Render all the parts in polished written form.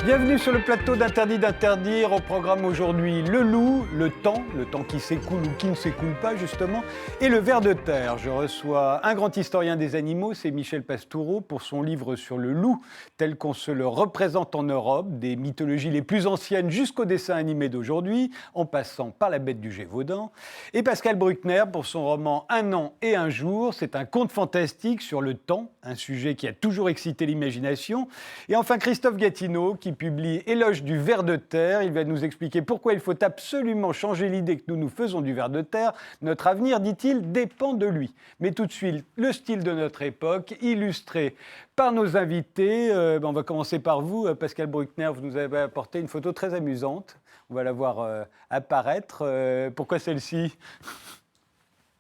Bienvenue sur le plateau d'Interdit d'interdire. Au programme aujourd'hui, le loup, le temps qui s'écoule ou qui ne s'écoule pas justement, et le ver de terre. Je reçois un grand historien des animaux, c'est Michel Pastoureau, pour son livre sur le loup, tel qu'on se le représente en Europe, des mythologies les plus anciennes jusqu'aux dessins animés d'aujourd'hui, en passant par la bête du Gévaudan. Et Pascal Bruckner pour son roman Un an et un jour. C'est un conte fantastique sur le temps, un sujet qui a toujours excité l'imagination. Et enfin Christophe Gatineau qui publie Éloge du ver de terre. Il va nous expliquer pourquoi il faut absolument changer l'idée que nous nous faisons du ver de terre. Notre avenir, dit-il, dépend de lui. Mais tout de suite, le style de notre époque, illustré par nos invités. On va commencer par vous, Pascal Bruckner. Vous nous avez apporté une photo très amusante. On va la voir apparaître. Pourquoi celle-ci ?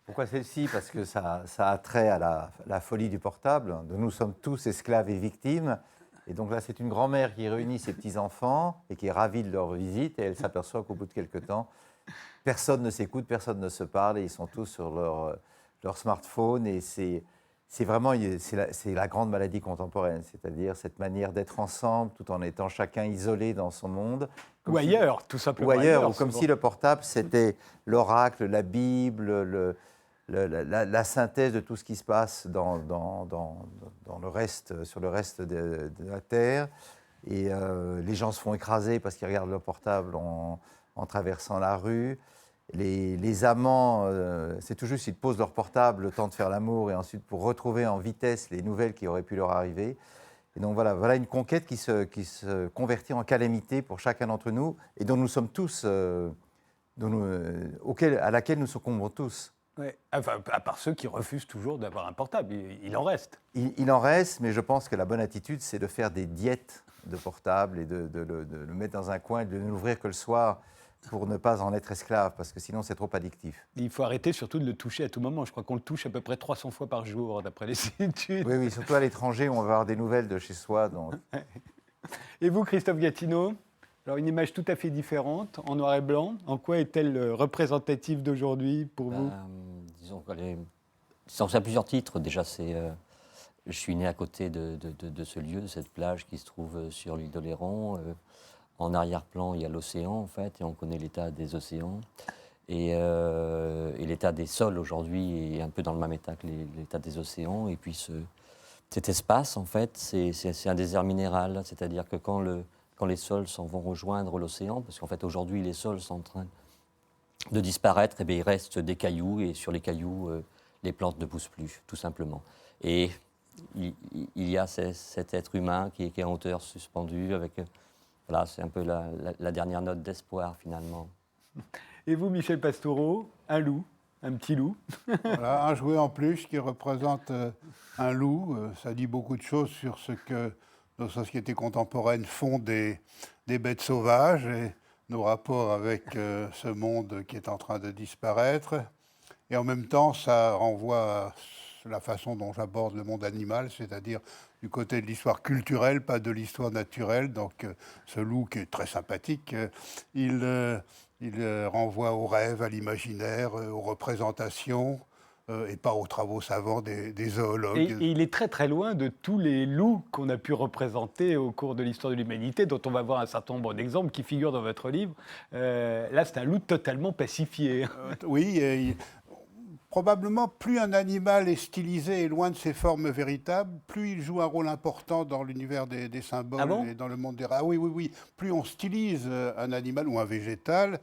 Pourquoi celle-ci ? Parce que ça a trait à la folie du portable, dont nous sommes tous esclaves et victimes. Et donc là, c'est une grand-mère qui réunit ses petits-enfants et qui est ravie de leur visite. Et elle s'aperçoit qu'au bout de quelques temps, personne ne s'écoute, personne ne se parle. Et ils sont tous sur leur smartphone. Et c'est la grande maladie contemporaine, c'est-à-dire cette manière d'être ensemble tout en étant chacun isolé dans son monde. Ou ailleurs, tout simplement. Ou ailleurs, comme si le portable, c'était l'oracle, la Bible, la synthèse de tout ce qui se passe dans le reste, sur le reste de la Terre. Et les gens se font écraser parce qu'ils regardent leur portable en traversant la rue. Les amants, c'est tout juste, ils posent leur portable le temps de faire l'amour et ensuite pour retrouver en vitesse les nouvelles qui auraient pu leur arriver. Et donc voilà une conquête qui se convertit en calamité pour chacun d'entre nous et dont nous sommes tous, à laquelle nous succombons tous. Ouais. Enfin, à part ceux qui refusent toujours d'avoir un portable, il en reste. Il en reste, mais je pense que la bonne attitude, c'est de faire des diètes de portable et de le mettre dans un coin et de ne l'ouvrir que le soir pour ne pas en être esclave, parce que sinon c'est trop addictif. Il faut arrêter surtout de le toucher à tout moment. Je crois qu'on le touche à peu près 300 fois par jour, d'après les études. Oui, surtout à l'étranger où on va avoir des nouvelles de chez soi. Donc. Et vous, Christophe Gatineau ? Alors, une image tout à fait différente, en noir et blanc. En quoi est-elle représentative d'aujourd'hui pour vous ? Disons ça a plusieurs titres. Déjà, je suis né à côté de ce lieu, de cette plage qui se trouve sur l'île d'Oléron. En arrière-plan, il y a l'océan, en fait, et on connaît l'état des océans. Et l'état des sols, aujourd'hui, est un peu dans le même état que l'état des océans. Et puis, cet espace, en fait, c'est un désert minéral. C'est-à-dire que quand les sols vont rejoindre l'océan, parce qu'en fait, aujourd'hui, les sols sont en train de disparaître, et bien, il reste des cailloux, et sur les cailloux, les plantes ne poussent plus, tout simplement. Et il y a cet être humain qui est en hauteur, suspendu, avec... Voilà, c'est un peu la dernière note d'espoir, finalement. Et vous, Michel Pastoureau, un loup, un petit loup. Voilà, un jouet en peluche qui représente un loup. Ça dit beaucoup de choses sur ce que nos sociétés contemporaines font des bêtes sauvages et nos rapports avec ce monde qui est en train de disparaître. Et en même temps, ça renvoie à la façon dont j'aborde le monde animal, c'est-à-dire du côté de l'histoire culturelle, pas de l'histoire naturelle. Donc ce loup qui est très sympathique, il renvoie aux rêves, à l'imaginaire, aux représentations, et pas aux travaux savants des zoologues. Et il est très très loin de tous les loups qu'on a pu représenter au cours de l'histoire de l'humanité, dont on va voir un certain nombre d'exemples qui figurent dans votre livre. Là, c'est un loup totalement pacifié. Oui, probablement, plus un animal est stylisé et loin de ses formes véritables, plus il joue un rôle important dans l'univers des symboles et dans le monde des rats. Ah oui. Plus on stylise un animal ou un végétal,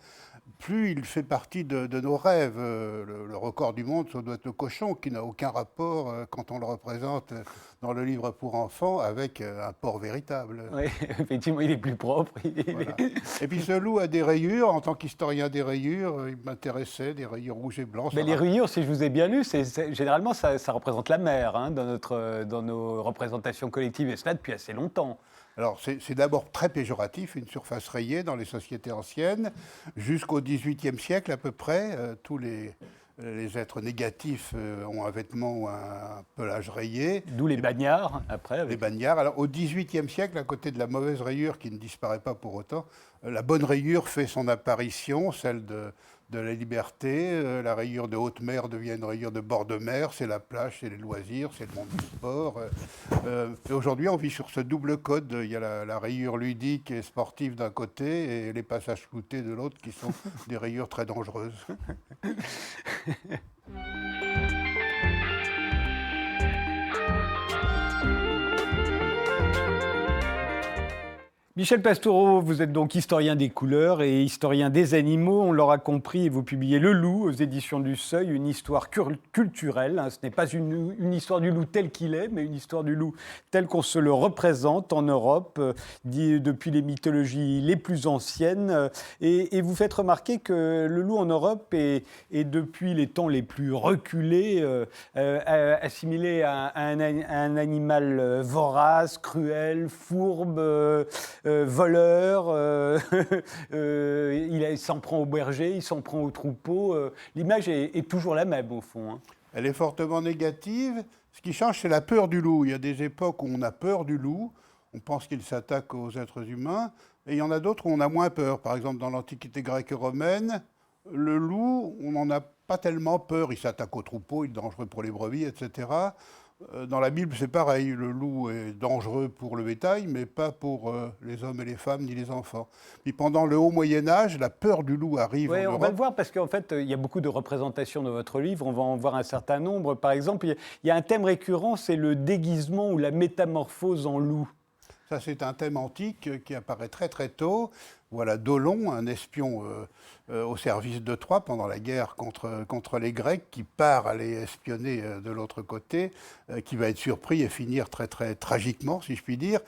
plus il fait partie de nos rêves. Le record du monde, ça doit être le cochon, qui n'a aucun rapport, quand on le représente dans le livre pour enfants, avec un porc véritable. Oui, effectivement, il est plus propre. Voilà. Et puis ce loup a des rayures. En tant qu'historien des rayures, il m'intéressait, des rayures rouges et blanches. Mais les rayures, si je vous ai bien lu, généralement, ça représente la mer dans nos représentations collectives, et cela depuis assez longtemps. Alors, c'est d'abord très péjoratif, une surface rayée dans les sociétés anciennes. Jusqu'au XVIIIe siècle, à peu près, tous les êtres négatifs ont un vêtement ou un pelage rayé. D'où les bagnards, après. Les bagnards. Alors, au XVIIIe siècle, à côté de la mauvaise rayure qui ne disparaît pas pour autant, la bonne rayure fait son apparition, celle de la liberté. La rayure de haute mer devient une rayure de bord de mer. C'est la plage, c'est les loisirs, c'est le monde du sport. Et aujourd'hui, on vit sur ce double code. Il y a la rayure ludique et sportive d'un côté et les passages floutés de l'autre qui sont des rayures très dangereuses. Michel Pastoureau, vous êtes donc historien des couleurs et historien des animaux. On l'aura compris, et vous publiez Le Loup aux éditions du Seuil, une histoire culturelle. Ce n'est pas une histoire du loup tel qu'il est, mais une histoire du loup tel qu'on se le représente en Europe, depuis les mythologies les plus anciennes. Et vous faites remarquer que le loup en Europe est depuis les temps les plus reculés, assimilé à un animal vorace, cruel, fourbe, voleur, il s'en prend au berger, il s'en prend au troupeau. L'image est toujours la même, au fond. Hein. Elle est fortement négative. Ce qui change, c'est la peur du loup. Il y a des époques où on a peur du loup, on pense qu'il s'attaque aux êtres humains, et il y en a d'autres où on a moins peur. Par exemple, dans l'Antiquité grecque et romaine, le loup, on n'en a pas tellement peur. Il s'attaque aux troupeaux, il est dangereux pour les brebis, etc. Dans la Bible, c'est pareil. Le loup est dangereux pour le bétail, mais pas pour les hommes et les femmes, ni les enfants. Puis pendant le Haut Moyen-Âge, la peur du loup arrive en Europe. On va le voir parce qu'en fait, il y a beaucoup de représentations dans votre livre. On va en voir un certain nombre. Par exemple, il y a un thème récurrent, c'est le déguisement ou la métamorphose en loup. Ça, c'est un thème antique qui apparaît très très tôt. Voilà Dolon, un espion au service de Troie pendant la guerre contre les Grecs, qui part aller espionner de l'autre côté, qui va être surpris et finir très très tragiquement, si je puis dire.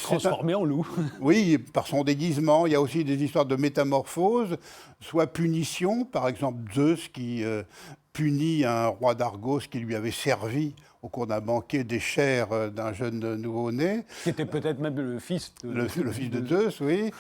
Transformé en loup. Oui, par son déguisement. Il y a aussi des histoires de métamorphose, soit punition, par exemple Zeus qui punit un roi d'Argos qui lui avait servi au cours d'un banquet des chairs d'un jeune nouveau-né. Qui était peut-être même le fils de... Le fils de Zeus, oui.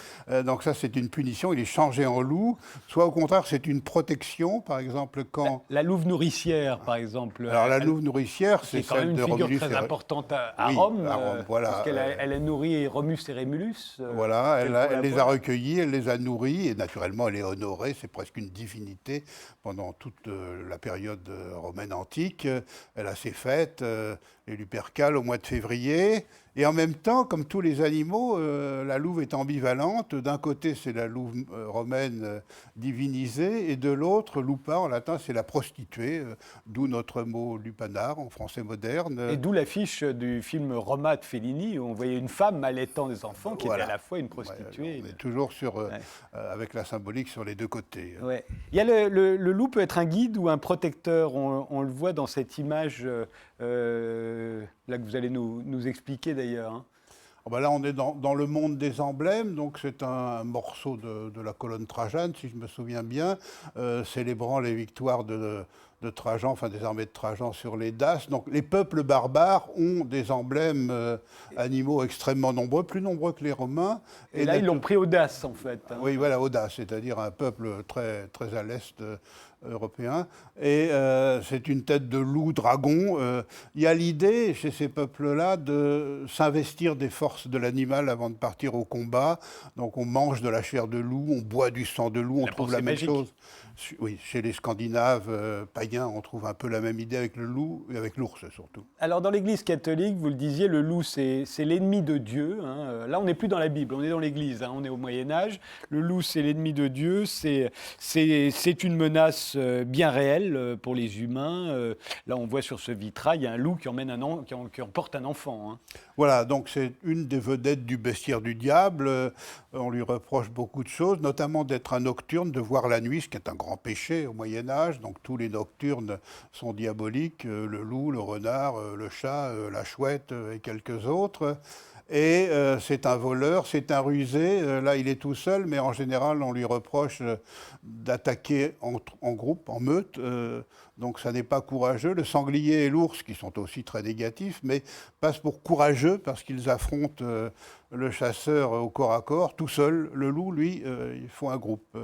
Donc ça, c'est une punition, il est changé en loup. Soit au contraire, c'est une protection, par exemple, quand... La louve nourricière, par exemple. Alors la louve nourricière, c'est quand même celle de une figure Romulus très et... importante à Oui, Rome, à Rome, voilà. parce qu'elle a nourri Romulus et Rémulus. Voilà, elle les a recueillis, elle les a nourris, et naturellement, elle est honorée, c'est presque une divinité pendant toute la période romaine antique. Elle a ses fêtes, les Lupercales au mois de février. Et en même temps, comme tous les animaux, la louve est ambivalente. D'un côté, c'est la louve romaine divinisée, et de l'autre, lupa en latin, c'est la prostituée, d'où notre mot lupanar en français moderne. Et d'où l'affiche du film Roma de Fellini, où on voyait une femme allaitant des enfants qui était à la fois une prostituée. On est toujours avec la symbolique sur les deux côtés. Ouais. Il y a le loup peut être un guide ou un protecteur. On le voit dans cette image là que vous allez nous expliquer d'ailleurs. Hein. Là, on est dans le monde des emblèmes, donc c'est un morceau de la colonne Trajane, si je me souviens bien, célébrant les victoires de Trajan, enfin des armées de Trajan sur les Daces. Donc les peuples barbares ont des emblèmes animaux extrêmement nombreux, plus nombreux que les Romains. Et là, ils l'ont pris aux Daces, en fait. Hein. Oui, voilà, aux Daces, c'est-à-dire un peuple très, très à l'est européen. Et c'est une tête de loup, dragon. Il y a l'idée, chez ces peuples-là, de s'investir des forces de l'animal avant de partir au combat. Donc on mange de la chair de loup, on boit du sang de loup, on trouve la même chose. Oui, chez les Scandinaves païens, on trouve un peu la même idée avec le loup et avec l'ours surtout. Alors dans l'Église catholique, vous le disiez, le loup c'est l'ennemi de Dieu. Hein. Là, on n'est plus dans la Bible, on est dans l'Église, hein. On est au Moyen-Âge. Le loup c'est l'ennemi de Dieu, c'est une menace bien réelle pour les humains. Là, on voit sur ce vitrail, il y a un loup qui emporte un enfant. Hein. Voilà, donc c'est une des vedettes du bestiaire du diable. On lui reproche beaucoup de choses, notamment d'être un nocturne, de voir la nuit, ce qui est un grand péché au Moyen-Âge. Donc tous les nocturnes sont diaboliques, le loup, le renard, le chat, la chouette et quelques autres. Et c'est un voleur, c'est un rusé. Là, il est tout seul, mais en général, on lui reproche d'attaquer en groupe, en meute. Donc ça n'est pas courageux. Le sanglier et l'ours, qui sont aussi très négatifs, mais passent pour courageux parce qu'ils affrontent le chasseur au corps à corps, tout seul. Le loup, lui, il faut un groupe.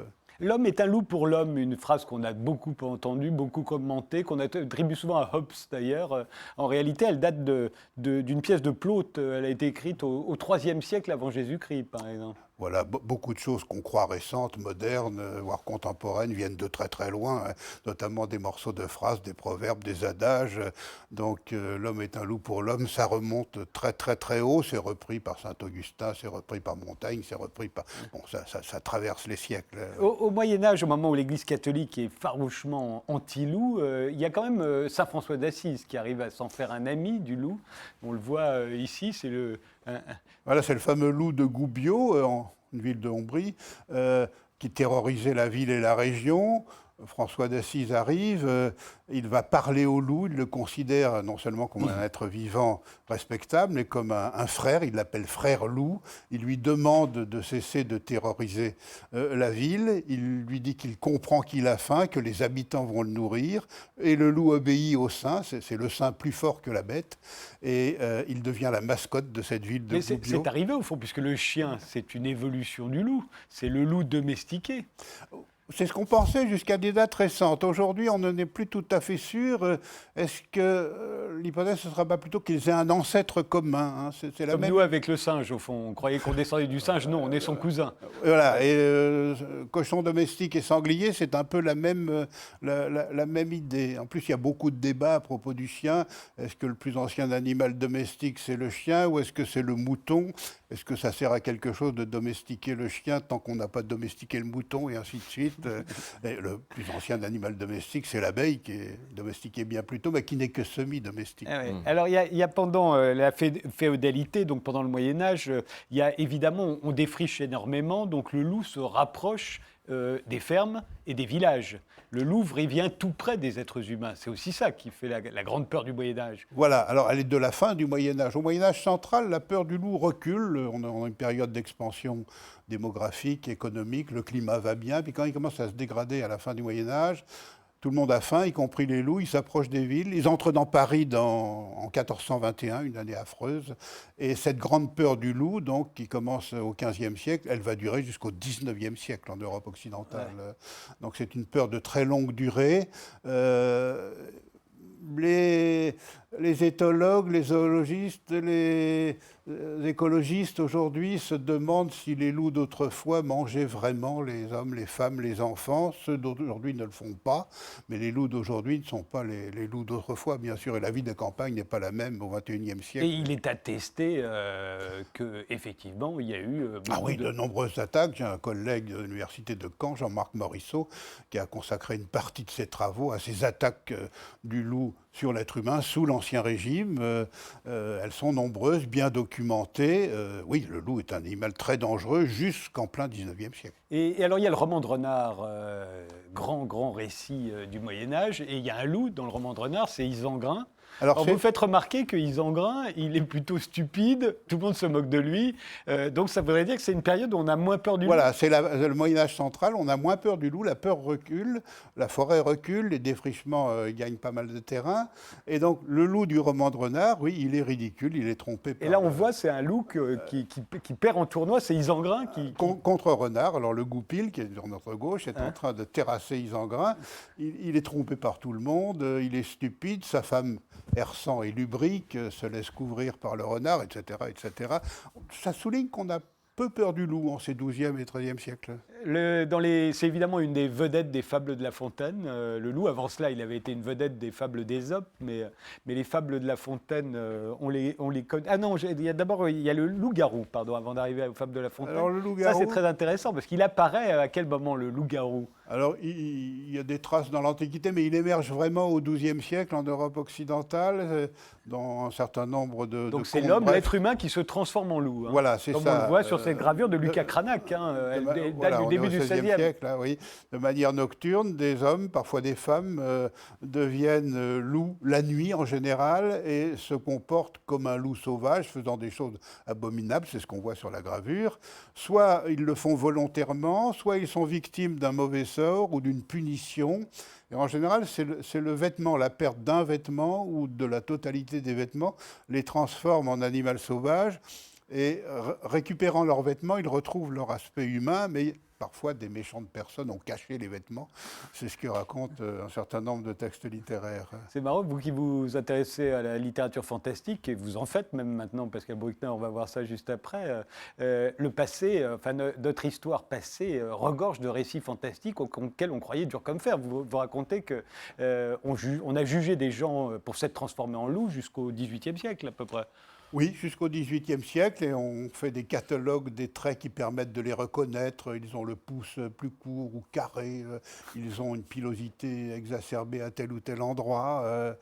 L'homme est un loup pour l'homme, une phrase qu'on a beaucoup entendue, beaucoup commentée, qu'on attribue souvent à Hobbes d'ailleurs. En réalité, elle date d'une pièce de Plaute. Elle a été écrite au IIIe siècle avant Jésus-Christ, par exemple. Voilà, beaucoup de choses qu'on croit récentes, modernes, voire contemporaines, viennent de très très loin, hein, notamment des morceaux de phrases, des proverbes, des adages. Donc l'homme est un loup pour l'homme, ça remonte très très très haut, c'est repris par Saint-Augustin, c'est repris par Montaigne, c'est repris par... Bon, ça traverse les siècles. Au Moyen-Âge, au moment où l'Église catholique est farouchement anti-loup, il y a quand même Saint François d'Assise qui arrive à s'en faire un ami du loup. On le voit ici, c'est le... Voilà, c'est le fameux loup de Gubbio, une ville de Ombrie, qui terrorisait la ville et la région. François d'Assise arrive, il va parler au loup, il le considère non seulement comme un être vivant respectable, mais comme un frère, il l'appelle frère loup. Il lui demande de cesser de terroriser la ville, il lui dit qu'il comprend qu'il a faim, que les habitants vont le nourrir, et le loup obéit au saint, c'est le saint plus fort que la bête, et il devient la mascotte de cette ville de Mais Gubbio. c'est arrivé au fond, puisque le chien, c'est une évolution du loup, c'est le loup domestiqué. C'est ce qu'on pensait jusqu'à des dates récentes. Aujourd'hui, on n'en est plus tout à fait sûr. Est-ce que l'hypothèse, ce ne sera pas plutôt qu'ils aient un ancêtre commun, hein? C'est la Comme même... nous avec le singe, au fond. On croyait qu'on descendait du singe. Non, on est son cousin. Voilà, et cochon domestique et sanglier, c'est un peu la même idée. En plus, il y a beaucoup de débats à propos du chien. Est-ce que le plus ancien animal domestique, c'est le chien, ou est-ce que c'est le mouton? Est-ce que ça sert à quelque chose de domestiquer le chien tant qu'on n'a pas domestiqué le mouton, et ainsi de suite? Et le plus ancien animal domestique, c'est l'abeille, qui est domestiquée bien plus tôt, mais qui n'est que semi-domestique. Ah ouais. Alors, il y a pendant la féodalité, donc pendant le Moyen-Âge, il y a évidemment, on défriche énormément, donc le loup se rapproche des fermes et des villages. Le loup vient tout près des êtres humains. C'est aussi ça qui fait la grande peur du Moyen-Âge. Voilà, alors elle est de la fin du Moyen-Âge. Au Moyen-Âge central, la peur du loup recule. On a une période d'expansion démographique, économique, le climat va bien. Puis quand il commence à se dégrader à la fin du Moyen-Âge, tout le monde a faim, y compris les loups, ils s'approchent des villes. Ils entrent dans Paris en 1421, une année affreuse. Et cette grande peur du loup, donc, qui commence au XVe siècle, elle va durer jusqu'au XIXe siècle en Europe occidentale. Ouais. Donc c'est une peur de très longue durée. Les éthologues, les zoologistes, les écologistes aujourd'hui se demandent si les loups d'autrefois mangeaient vraiment les hommes, les femmes, les enfants. Ceux d'aujourd'hui ne le font pas, mais les loups d'aujourd'hui ne sont pas les loups d'autrefois, bien sûr. Et la vie de campagne n'est pas la même au XXIe siècle. Et il est attesté qu'effectivement, il y a eu de nombreuses attaques. J'ai un collègue de l'université de Caen, Jean-Marc Morisseau, qui a consacré une partie de ses travaux à ces attaques du loup sur l'être humain sous l'Ancien Régime. Elles sont nombreuses, bien documentées. Oui, le loup est un animal très dangereux jusqu'en plein XIXe siècle. Et alors, il y a le roman de Renard, grand récit du Moyen-Âge, et il y a un loup dans le roman de Renard, c'est Isengrin. Alors vous faites remarquer que Isengrin, il est plutôt stupide, tout le monde se moque de lui, donc ça voudrait dire que c'est une période où on a moins peur du loup. Voilà, c'est le Moyen-Âge central, on a moins peur du loup, la peur recule, la forêt recule, les défrichements gagnent pas mal de terrain, et donc le loup du roman de Renard, oui, il est ridicule, il est trompé par... Et là on voit, c'est un loup qui perd en tournoi, c'est Isengrin qui... Contre Renard, alors le goupil, qui est sur notre gauche, est en train de terrasser Isengrin, il est trompé par tout le monde, il est stupide, sa femme... Hersant et lubrique, se laisse couvrir par le renard, etc., etc. Ça souligne qu'on a peu peur du loup en ces XIIe et XIIIe siècles. C'est évidemment une des vedettes des fables de La Fontaine. Le loup, avant cela, il avait été une vedette des fables d'Ésope, mais les fables de La Fontaine, on les connaît. Ah non, d'abord, il y a le loup-garou, pardon, avant d'arriver aux fables de La Fontaine. Alors, le loup-garou, ça, c'est très intéressant, parce qu'il apparaît à quel moment, le loup-garou? Alors, il y a des traces dans l'Antiquité, mais il émerge vraiment au XIIe siècle en Europe occidentale, dans un certain nombre de Donc c'est l'homme, l'être humain, qui se transforme en loup. Hein. Voilà, c'est comme ça. On le voit sur cette gravure de Lucas Cranach, elle date du début du XVIe siècle. Là, oui. De manière nocturne, des hommes, parfois des femmes, deviennent loups la nuit en général et se comportent comme un loup sauvage, faisant des choses abominables, c'est ce qu'on voit sur la gravure. Soit ils le font volontairement, soit ils sont victimes d'un mauvais sort ou d'une punition. Et en général, c'est le vêtement, la perte d'un vêtement ou de la totalité des vêtements les transforme en animal sauvage. Et récupérant leurs vêtements, ils retrouvent leur aspect humain, mais parfois des méchantes personnes ont caché les vêtements. C'est ce que racontent un certain nombre de textes littéraires. C'est marrant, vous qui vous intéressez à la littérature fantastique, et vous en faites même maintenant, Pascal Bruckner, on va voir ça juste après, le passé, notre histoire passée regorge de récits fantastiques auxquels on croyait dur comme fer. Vous racontez qu'on a jugé des gens pour s'être transformés en loups jusqu'au XVIIIe siècle à peu près. Oui, jusqu'au XVIIIe siècle, et on fait des catalogues des traits qui permettent de les reconnaître. Ils ont le pouce plus court ou carré, ils ont une pilosité exacerbée à tel ou tel endroit.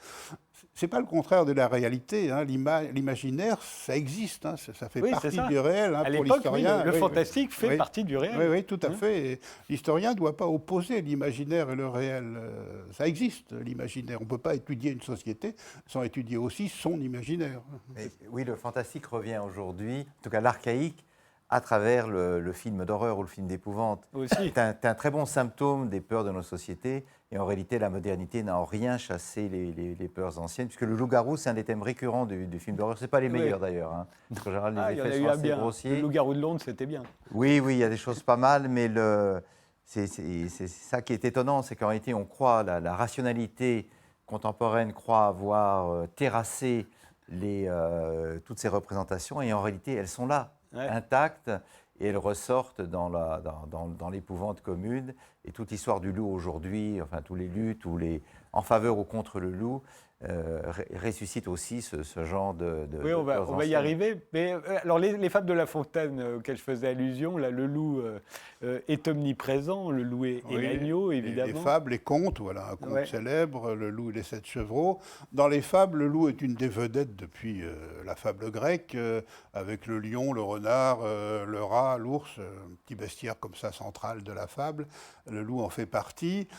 C'est pas le contraire de la réalité. Hein. L'imaginaire, ça existe, hein. Ça fait partie du réel. Hein, à pour l'époque, l'historien. le fantastique fait partie du réel. Oui, tout à fait. Et l'historien ne doit pas opposer l'imaginaire et le réel. Ça existe, l'imaginaire. On ne peut pas étudier une société sans étudier aussi son imaginaire. Mais oui, le fantastique revient aujourd'hui, en tout cas l'archaïque, à travers le film d'horreur ou le film d'épouvante. C'est un très bon symptôme des peurs de nos sociétés. Et en réalité, la modernité n'a en rien chassé les peurs anciennes, puisque le loup-garou, c'est un des thèmes récurrents du film d'horreur. Ce n'est pas les meilleurs d'ailleurs. Hein. En général, les effets sont assez grossiers. Le loup-garou de Londres, c'était bien. Oui, il y a des choses pas mal, mais c'est ça qui est étonnant, c'est qu'en réalité, on croit, la rationalité contemporaine croit avoir terrassé toutes ces représentations, et en réalité, elles sont là, intactes, et elles ressortent dans l'épouvante commune. Et toute l'histoire du loup aujourd'hui, enfin tous les luttes en faveur ou contre le loup, ressuscite aussi ce genre de oui, on va y arriver. Mais alors les fables de La Fontaine auxquelles je faisais allusion, là, le loup est omniprésent, le loup et l'agneau, évidemment. Les fables, les contes, voilà, un conte célèbre, le loup et les 7 chevreaux. Dans les fables, le loup est une des vedettes depuis la fable grecque, avec le lion, le renard, le rat, l'ours, un petit bestiaire comme ça central de la fable. Le loup en fait partie.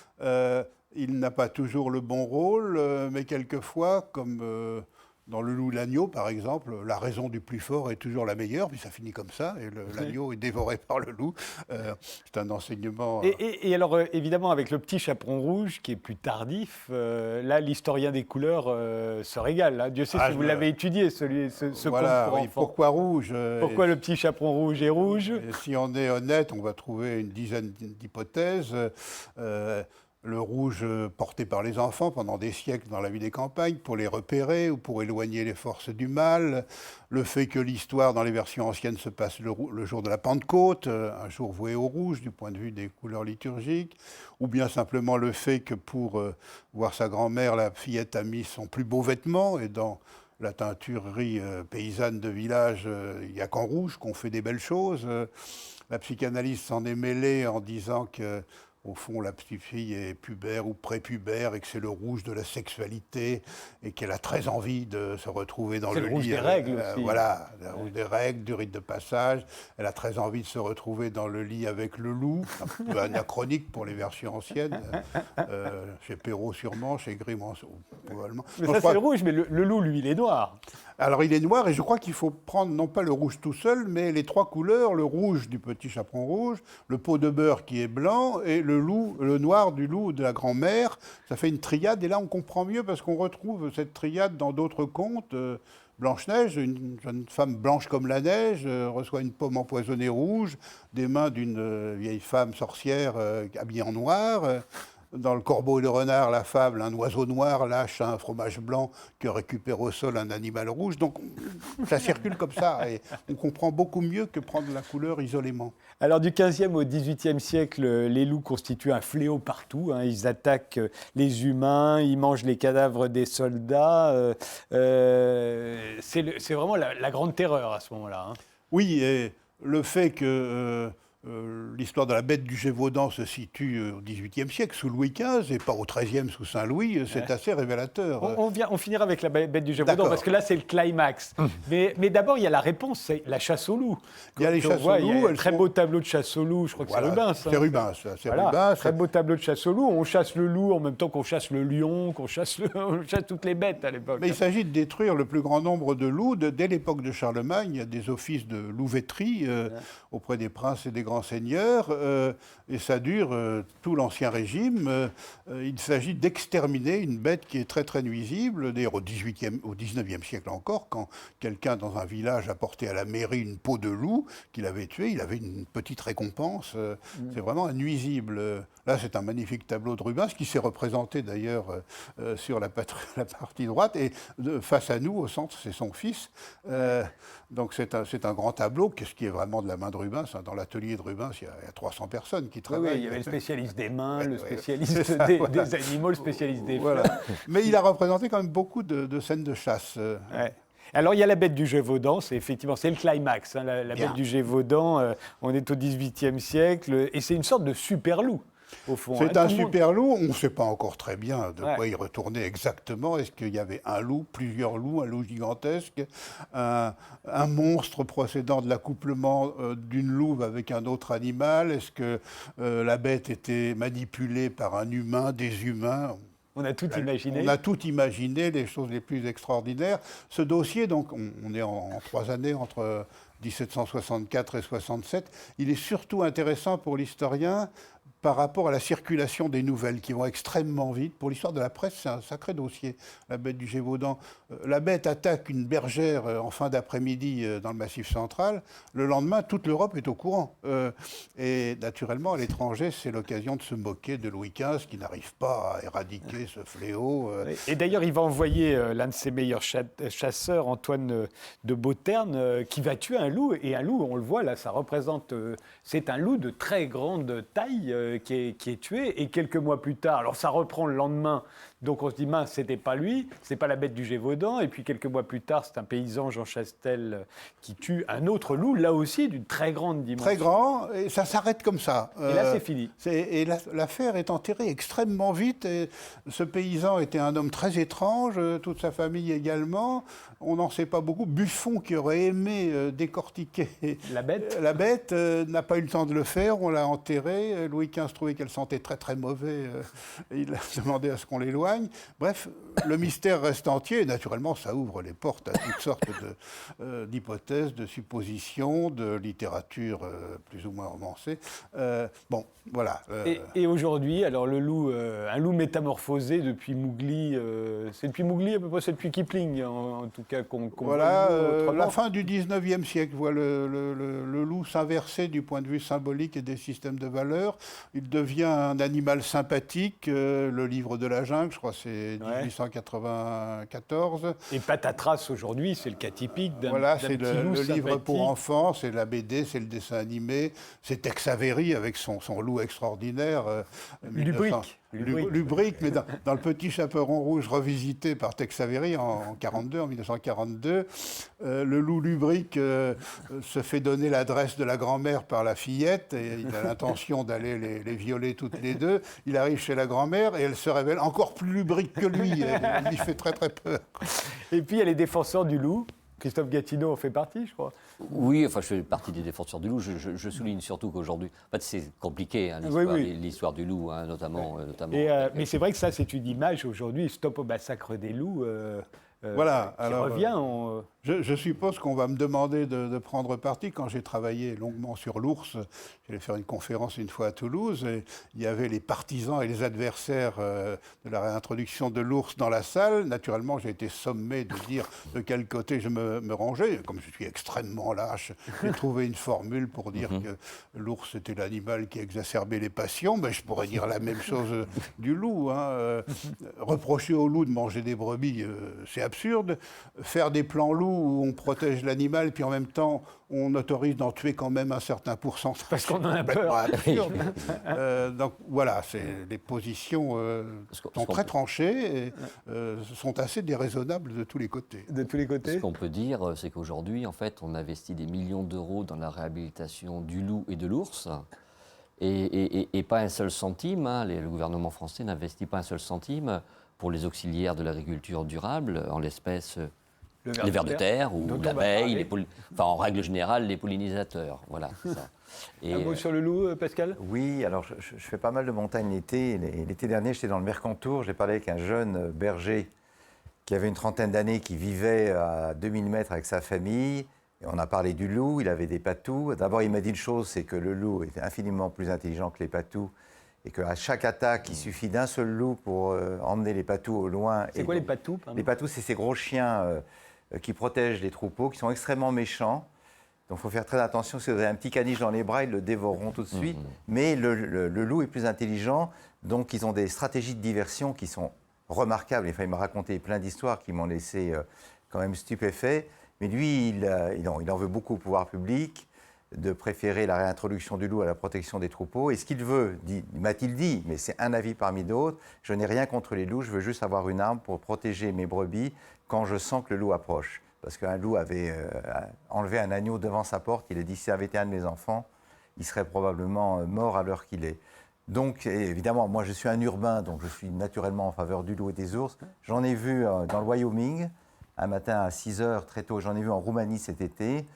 Il n'a pas toujours le bon rôle, mais quelquefois, comme dans Le loup et l'agneau, par exemple, la raison du plus fort est toujours la meilleure, puis ça finit comme ça, et l'agneau est dévoré par le loup. C'est un enseignement... Et alors, évidemment, avec Le Petit Chaperon Rouge, qui est plus tardif, là, l'historien des couleurs se régale. Hein. Dieu sait si vous l'avez étudié, ce voilà, conte pour enfants. Pourquoi rouge Pourquoi Le Petit Chaperon Rouge est rouge? Et si on est honnête, on va trouver une dizaine d'hypothèses. Le rouge porté par les enfants pendant des siècles dans la vie des campagnes pour les repérer ou pour éloigner les forces du mal. Le fait que l'histoire dans les versions anciennes se passe le jour de la Pentecôte, un jour voué au rouge du point de vue des couleurs liturgiques. Ou bien simplement le fait que pour voir sa grand-mère, la fillette a mis son plus beau vêtement, et dans la teinturerie paysanne de village, il n'y a qu'en rouge qu'on fait des belles choses. La psychanalyse s'en est mêlée en disant que au fond, la petite fille est pubère ou prépubère et que c'est le rouge de la sexualité et qu'elle a très envie de se retrouver dans le lit. C'est le rouge des règles aussi. Voilà, le rouge des règles, du rite de passage. Elle a très envie de se retrouver dans le lit avec le loup, un peu anachronique pour les versions anciennes. Chez Perrault sûrement, chez Grimm probablement. Mais ça c'est le rouge, mais le loup, lui, il est noir. Alors il est noir, et je crois qu'il faut prendre non pas le rouge tout seul, mais les 3 couleurs, le rouge du Petit Chaperon Rouge, le pot de beurre qui est blanc, et le noir du loup de la grand-mère. Ça fait une triade, et là on comprend mieux parce qu'on retrouve cette triade dans d'autres contes. Blanche-Neige, une jeune femme blanche comme la neige, reçoit une pomme empoisonnée rouge des mains d'une vieille femme sorcière habillée en noir. Dans Le Corbeau et le Renard, la fable, un oiseau noir lâche un fromage blanc que récupère au sol un animal rouge. Donc ça circule comme ça, et on comprend beaucoup mieux que prendre la couleur isolément. Alors du 15e au 18e siècle, les loups constituent un fléau partout. Hein. Ils attaquent les humains, ils mangent les cadavres des soldats. C'est vraiment la grande terreur à ce moment-là. Hein. Oui, et le fait que... l'histoire de la bête du Gévaudan se situe au XVIIIe siècle, sous Louis XV, et pas au XIIIe, sous Saint-Louis, c'est assez révélateur. On finira avec la bête du Gévaudan, parce que là, c'est le climax. Mais d'abord, il y a la réponse, c'est la chasse au loup. Il y a les chasses au loup. Il y a un très beau tableau de chasse au loup, je crois que c'est Rubens. C'est Rubens, c'est Rubens. Très beau tableau de chasse au loup. On chasse le loup en même temps qu'on chasse le lion, on chasse toutes les bêtes à l'époque. Mais il s'agit de détruire le plus grand nombre de loups. Dès l'époque de Charlemagne, il y a des offices de louveterie auprès des princes et des grands seigneurs, et ça dure tout l'Ancien Régime. Il s'agit d'exterminer une bête qui est très très nuisible. D'ailleurs au XIXe siècle encore, quand quelqu'un dans un village apportait à la mairie une peau de loup qu'il avait tué, il avait une petite récompense. C'est vraiment un nuisible. Là, c'est un magnifique tableau de Rubens qui s'est représenté d'ailleurs sur la partie droite, et face à nous, au centre, c'est son fils. Donc c'est un grand tableau, ce qui est vraiment de la main de Rubens. Dans l'atelier de Rubens, il y a 300 personnes qui travaillent. Oui, il y avait le spécialiste des mains, le spécialiste voilà. des animaux, le spécialiste des fleurs. Voilà. Mais il a représenté quand même beaucoup de scènes de chasse. Ouais. Alors, il y a la bête du Gévaudan, c'est le climax. Hein, la bête du Gévaudan, on est au XVIIIe siècle, et c'est une sorte de super loup, au fond. C'est un super loup, on ne sait pas encore très bien de quoi Ouais. il retournait exactement. Est-ce qu'il y avait un loup, plusieurs loups, un loup gigantesque, un monstre procédant de l'accouplement d'une louve avec un autre animal? Est-ce que la bête était manipulée par un humain, des humains? On a tout imaginé. On a tout imaginé, les choses les plus extraordinaires. Ce dossier, donc, on est en 3 années, entre 1764 et 67, il est surtout intéressant pour l'historien par rapport à la circulation des nouvelles qui vont extrêmement vite. Pour l'histoire de la presse, c'est un sacré dossier, la bête du Gévaudan. La bête attaque une bergère en fin d'après-midi dans le Massif central. Le lendemain, toute l'Europe est au courant. Et naturellement, à l'étranger, c'est l'occasion de se moquer de Louis XV qui n'arrive pas à éradiquer ce fléau. Et d'ailleurs, il va envoyer l'un de ses meilleurs chasseurs, Antoine de Beauterne, qui va tuer un loup. Et un loup, on le voit là, ça représente... c'est un loup de très grande taille qui est tué. Et quelques mois plus tard, alors ça reprend le lendemain, donc on se dit, mince, c'était pas lui, c'est pas la bête du Gévaudan. Et puis quelques mois plus tard, c'est un paysan, Jean Chastel, qui tue un autre loup, là aussi d'une très grande dimension. Très grand, et ça s'arrête comme ça. Et là, c'est fini. Et l'affaire est enterrée extrêmement vite. Et ce paysan était un homme très étrange, toute sa famille également. On n'en sait pas beaucoup. Buffon, qui aurait aimé décortiquer La bête, n'a pas eu le temps de le faire. On l'a enterrée. Louis XV trouvait qu'elle sentait très très mauvais. Et il a demandé à ce qu'on l'éloigne. Bref, le mystère reste entier. Et naturellement, ça ouvre les portes à toutes sortes d'hypothèses, de suppositions, de littérature plus ou moins romancée. Bon, voilà. Et aujourd'hui, alors le loup, un loup métamorphosé depuis Mowgli, c'est depuis Mowgli à peu près, c'est depuis Kipling en tout cas qu'on voilà, voit le loup autrement. la fin du 19e siècle voit le loup s'inverser du point de vue symbolique et des systèmes de valeurs. Il devient un animal sympathique, le livre de la jungle, je crois que c'est 1894. Et Patatras aujourd'hui, c'est le cas typique d'un Voilà, d'un c'est petit loup le livre pour sympathique. enfants, c'est la BD, c'est le dessin animé, c'est Tex Avery avec son loup extraordinaire. Lubrique. Lubrique, mais dans Le Petit Chaperon Rouge, revisité par Tex Avery en 1942, le loup Lubrique se fait donner l'adresse de la grand-mère par la fillette, et il a l'intention d'aller les violer toutes les deux. Il arrive chez la grand-mère et elle se révèle encore plus lubrique que lui. Elle lui fait très très peur. Et puis il y a les défenseurs du loup. Christophe Gatineau en fait partie, je crois. Oui, enfin, je fais partie des défenseurs du loup. Je souligne surtout qu'aujourd'hui, en fait, c'est compliqué, hein, l'histoire, Oui. l'histoire du loup, hein, notamment. Mais c'est vrai que ça, c'est une image aujourd'hui, Stop au massacre des loups, Voilà, qui alors, revient. Je suppose qu'on va me demander de prendre parti. Quand j'ai travaillé longuement sur l'ours, j'allais faire une conférence une fois à Toulouse, et il y avait les partisans et les adversaires de la réintroduction de l'ours dans la salle. Naturellement, j'ai été sommé de dire de quel côté je me rangeais. Comme je suis extrêmement lâche, j'ai trouvé une formule pour dire que l'ours était l'animal qui exacerbait les passions, mais je pourrais dire la même chose du loup. Hein. Reprocher au loup de manger des brebis, c'est absurde. Faire des plans loups où on protège l'animal, puis en même temps, on autorise d'en tuer quand même un certain pourcentage. Parce qu'on en a complètement peur. absurde. Donc voilà, les positions sont très tranchées et sont assez déraisonnables de tous les côtés. De tous les côtés. Ce qu'on peut dire, c'est qu'aujourd'hui, en fait, on investit des millions d'euros dans la réhabilitation du loup et de l'ours. Et pas un seul centime, hein, le gouvernement français n'investit pas un seul centime pour les auxiliaires de l'agriculture durable, en l'espèce les vers de terre ou dont on va l'abeille, parler. enfin en règle générale les pollinisateurs. Voilà, c'est ça. Et, Un mot sur le loup, Pascal ? Oui, alors je fais pas mal de montagne l'été. L'été dernier, j'étais dans le Mercantour. J'ai parlé avec un jeune berger qui avait une trentaine d'années, qui vivait à 2000 mètres avec sa famille. Et on a parlé du loup, il avait des patous. D'abord, il m'a dit une chose, c'est que le loup était infiniment plus intelligent que les patous et qu'à chaque attaque, il suffit d'un seul loup pour emmener les patous au loin. C'est quoi les patous, pardon ? Les patous, c'est ces gros chiens qui protègent les troupeaux, qui sont extrêmement méchants. Donc il faut faire très attention, si vous avez un petit caniche dans les bras, ils le dévoreront tout de suite. Mais le loup est plus intelligent, donc ils ont des stratégies de diversion qui sont remarquables. Enfin, il m'a raconté plein d'histoires qui m'ont laissé quand même stupéfait. Mais lui, il en veut beaucoup au pouvoir public, de préférer la réintroduction du loup à la protection des troupeaux. Et ce qu'il veut, m'a-t-il dit, mais c'est un avis parmi d'autres, je n'ai rien contre les loups, je veux juste avoir une arme pour protéger mes brebis quand je sens que le loup approche. Parce qu'un loup avait enlevé un agneau devant sa porte, il a dit, si ça avait été un de mes enfants, il serait probablement mort à l'heure qu'il est. Donc, évidemment, moi je suis un urbain, donc je suis naturellement en faveur du loup et des ours. J'en ai vu dans le Wyoming, un matin à 6 h, très tôt. J'en ai vu en Roumanie cet été.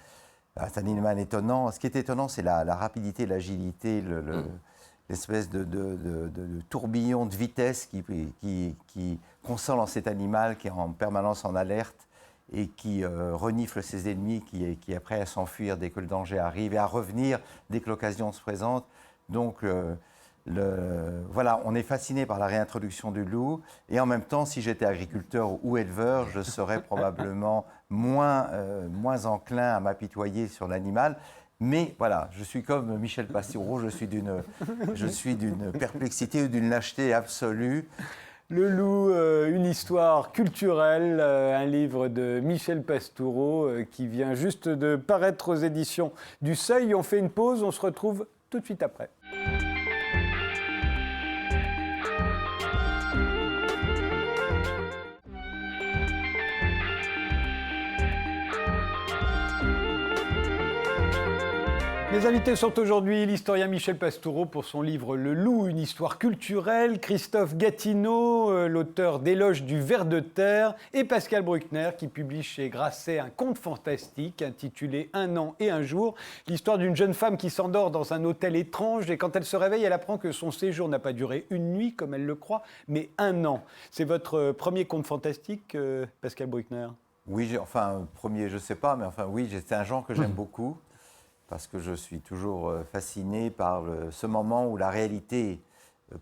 C'est un animal étonnant. Ce qui est étonnant, c'est la rapidité, l'agilité, l'espèce de tourbillon de vitesse qu'on sent dans cet animal qui est en permanence en alerte et qui renifle ses ennemis, qui est prêt à s'enfuir dès que le danger arrive et à revenir dès que l'occasion se présente. Donc, voilà, on est fasciné par la réintroduction du loup. Et en même temps, si j'étais agriculteur ou éleveur, je serais probablement moins enclin à m'apitoyer sur l'animal. Mais voilà, je suis comme Michel Pastoureau, je suis d'une perplexité ou d'une lâcheté absolue. Le loup, une histoire culturelle, un livre de Michel Pastoureau qui vient juste de paraître aux éditions du Seuil. On fait une pause, on se retrouve tout de suite après. Mes invités sont aujourd'hui l'historien Michel Pastoureau pour son livre Le Loup, une histoire culturelle, Christophe Gatineau, l'auteur d'Éloge du ver de terre, et Pascal Bruckner qui publie chez Grasset un conte fantastique intitulé Un an et un jour, l'histoire d'une jeune femme qui s'endort dans un hôtel étrange et quand elle se réveille, elle apprend que son séjour n'a pas duré une nuit comme elle le croit, mais un an. C'est votre premier conte fantastique, Pascal Bruckner ? Oui, premier, je ne sais pas, mais oui, c'est un genre que j'aime beaucoup. Parce que je suis toujours fasciné par ce moment où la réalité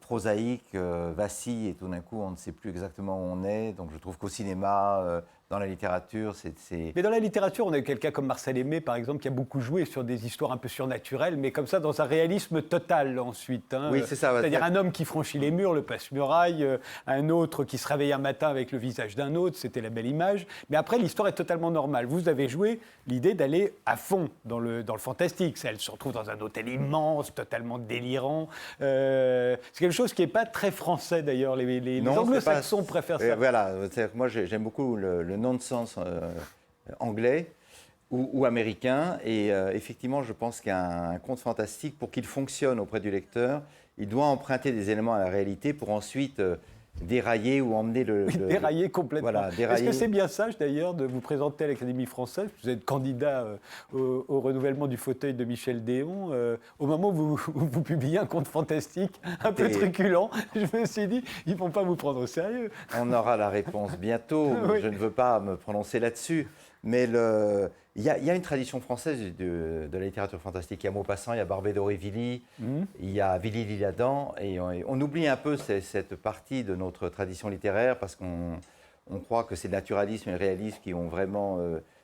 prosaïque vacille et tout d'un coup on ne sait plus exactement où on est. Donc je trouve qu'au cinéma, dans la littérature, c'est... Mais dans la littérature, on a eu quelqu'un comme Marcel Aimé, par exemple, qui a beaucoup joué sur des histoires un peu surnaturelles, mais comme ça, dans un réalisme total ensuite. Hein. Oui, c'est ça. C'est-à-dire un homme qui franchit les murs, le passe-muraille, un autre qui se réveille un matin avec le visage d'un autre, c'était la belle image. Mais après, l'histoire est totalement normale. Vous avez joué l'idée d'aller à fond dans le fantastique. Elle se retrouve dans un hôtel immense, totalement délirant. C'est quelque chose qui n'est pas très français, d'ailleurs. Les anglo-saxons préfèrent ça. Voilà, moi j'aime beaucoup le nonsense anglais ou américain. Et effectivement, je pense qu'un conte fantastique, pour qu'il fonctionne auprès du lecteur, il doit emprunter des éléments à la réalité pour ensuite dérailler ou emmener dérailler complètement. Voilà, dérailler. Est-ce que c'est bien sage d'ailleurs de vous présenter à l'Académie française? Vous êtes candidat au renouvellement du fauteuil de Michel Déon. Au moment où vous publiez un conte fantastique un peu truculent, je me suis dit, ils ne vont pas vous prendre au sérieux. On aura la réponse bientôt. Oui. Je ne veux pas me prononcer là-dessus. Mais il y a une tradition française de la littérature fantastique. Il y a Maupassant, il y a Barbé d'Aurevilly, il y a Villy-l'Isle-Adam. Et on oublie un peu cette partie de notre tradition littéraire parce qu'on croit que c'est le naturalisme et le réalisme qui ont vraiment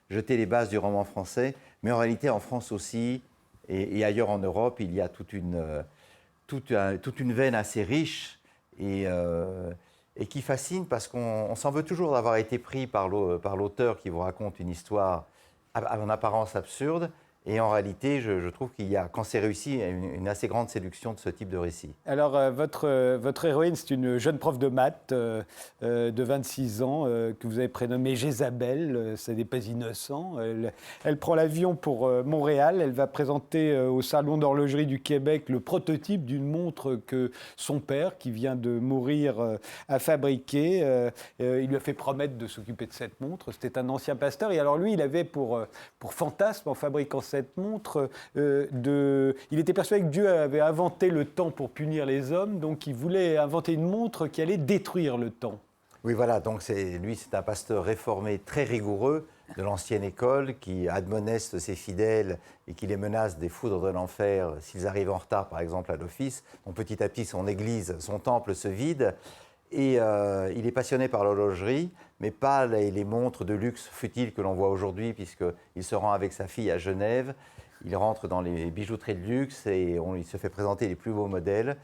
jeté les bases du roman français. Mais en réalité, en France aussi, et ailleurs en Europe, il y a toute une veine assez riche et qui fascine parce qu'on s'en veut toujours d'avoir été pris par l'auteur qui vous raconte une histoire en apparence absurde. Et en réalité, je trouve qu'il y a, quand c'est réussi, une assez grande séduction de ce type de récit. Alors, votre héroïne, c'est une jeune prof de maths de 26 ans que vous avez prénommée Jézabel. Ça n'est pas innocent. Elle prend l'avion pour Montréal. Elle va présenter au Salon d'horlogerie du Québec le prototype d'une montre que son père, qui vient de mourir, a fabriquée. Il lui a fait promettre de s'occuper de cette montre. C'était un ancien pasteur. Et alors, lui, il avait pour fantasme, en fabriquant cette montre, il était persuadé que Dieu avait inventé le temps pour punir les hommes, donc il voulait inventer une montre qui allait détruire le temps. Oui, voilà, donc lui, c'est un pasteur réformé très rigoureux de l'ancienne école qui admoneste ses fidèles et qui les menace des foudres de l'enfer s'ils arrivent en retard, par exemple, à l'office. Donc petit à petit, son église, son temple se vide et il est passionné par l'horlogerie, mais pas les montres de luxe futiles que l'on voit aujourd'hui, puisqu'il se rend avec sa fille à Genève. Il rentre dans les bijouteries de luxe et il se fait présenter les plus beaux modèles.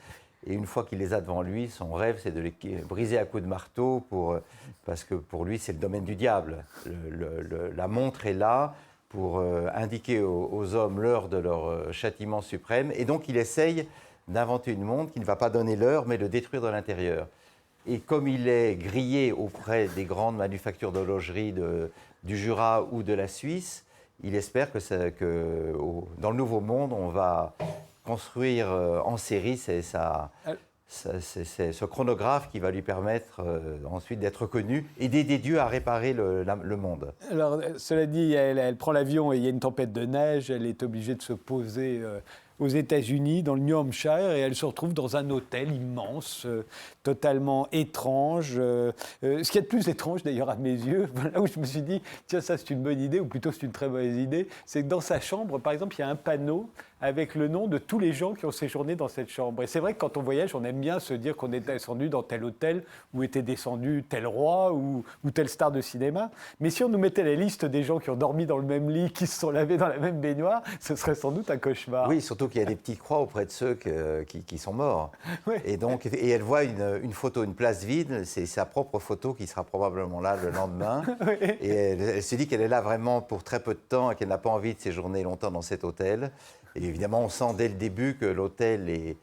Et une fois qu'il les a devant lui, son rêve, c'est de les briser à coups de marteau, parce que pour lui, c'est le domaine du diable. La montre est là pour indiquer aux hommes l'heure de leur châtiment suprême. Et donc, il essaye d'inventer une montre qui ne va pas donner l'heure, mais le détruire de l'intérieur. Et comme il est grillé auprès des grandes manufactures d'horlogerie du Jura ou de la Suisse, il espère que dans le Nouveau Monde, on va construire en série ce chronographe qui va lui permettre ensuite d'être connu et d'aider Dieu à réparer le monde. Alors, cela dit, elle prend l'avion et il y a une tempête de neige, elle est obligée de se poser aux États-Unis, dans le New Hampshire, et elle se retrouve dans un hôtel immense, totalement étrange. Ce qui est de plus étrange, d'ailleurs, à mes yeux, là où je me suis dit, tiens, ça c'est une bonne idée, ou plutôt c'est une très mauvaise idée, c'est que dans sa chambre, par exemple, il y a un panneau avec le nom de tous les gens qui ont séjourné dans cette chambre. Et c'est vrai que quand on voyage, on aime bien se dire qu'on est descendu dans tel hôtel, où était descendu tel roi ou telle star de cinéma. Mais si on nous mettait la liste des gens qui ont dormi dans le même lit, qui se sont lavés dans la même baignoire, ce serait sans doute un cauchemar. Oui, surtout qu'il y a des petites croix auprès de ceux qui sont morts. Ouais. Et elle voit une photo, une place vide, c'est sa propre photo qui sera probablement là le lendemain. Oui. Et elle se dit qu'elle est là vraiment pour très peu de temps et qu'elle n'a pas envie de séjourner longtemps dans cet hôtel. Et évidemment, on sent dès le début que l'hôtel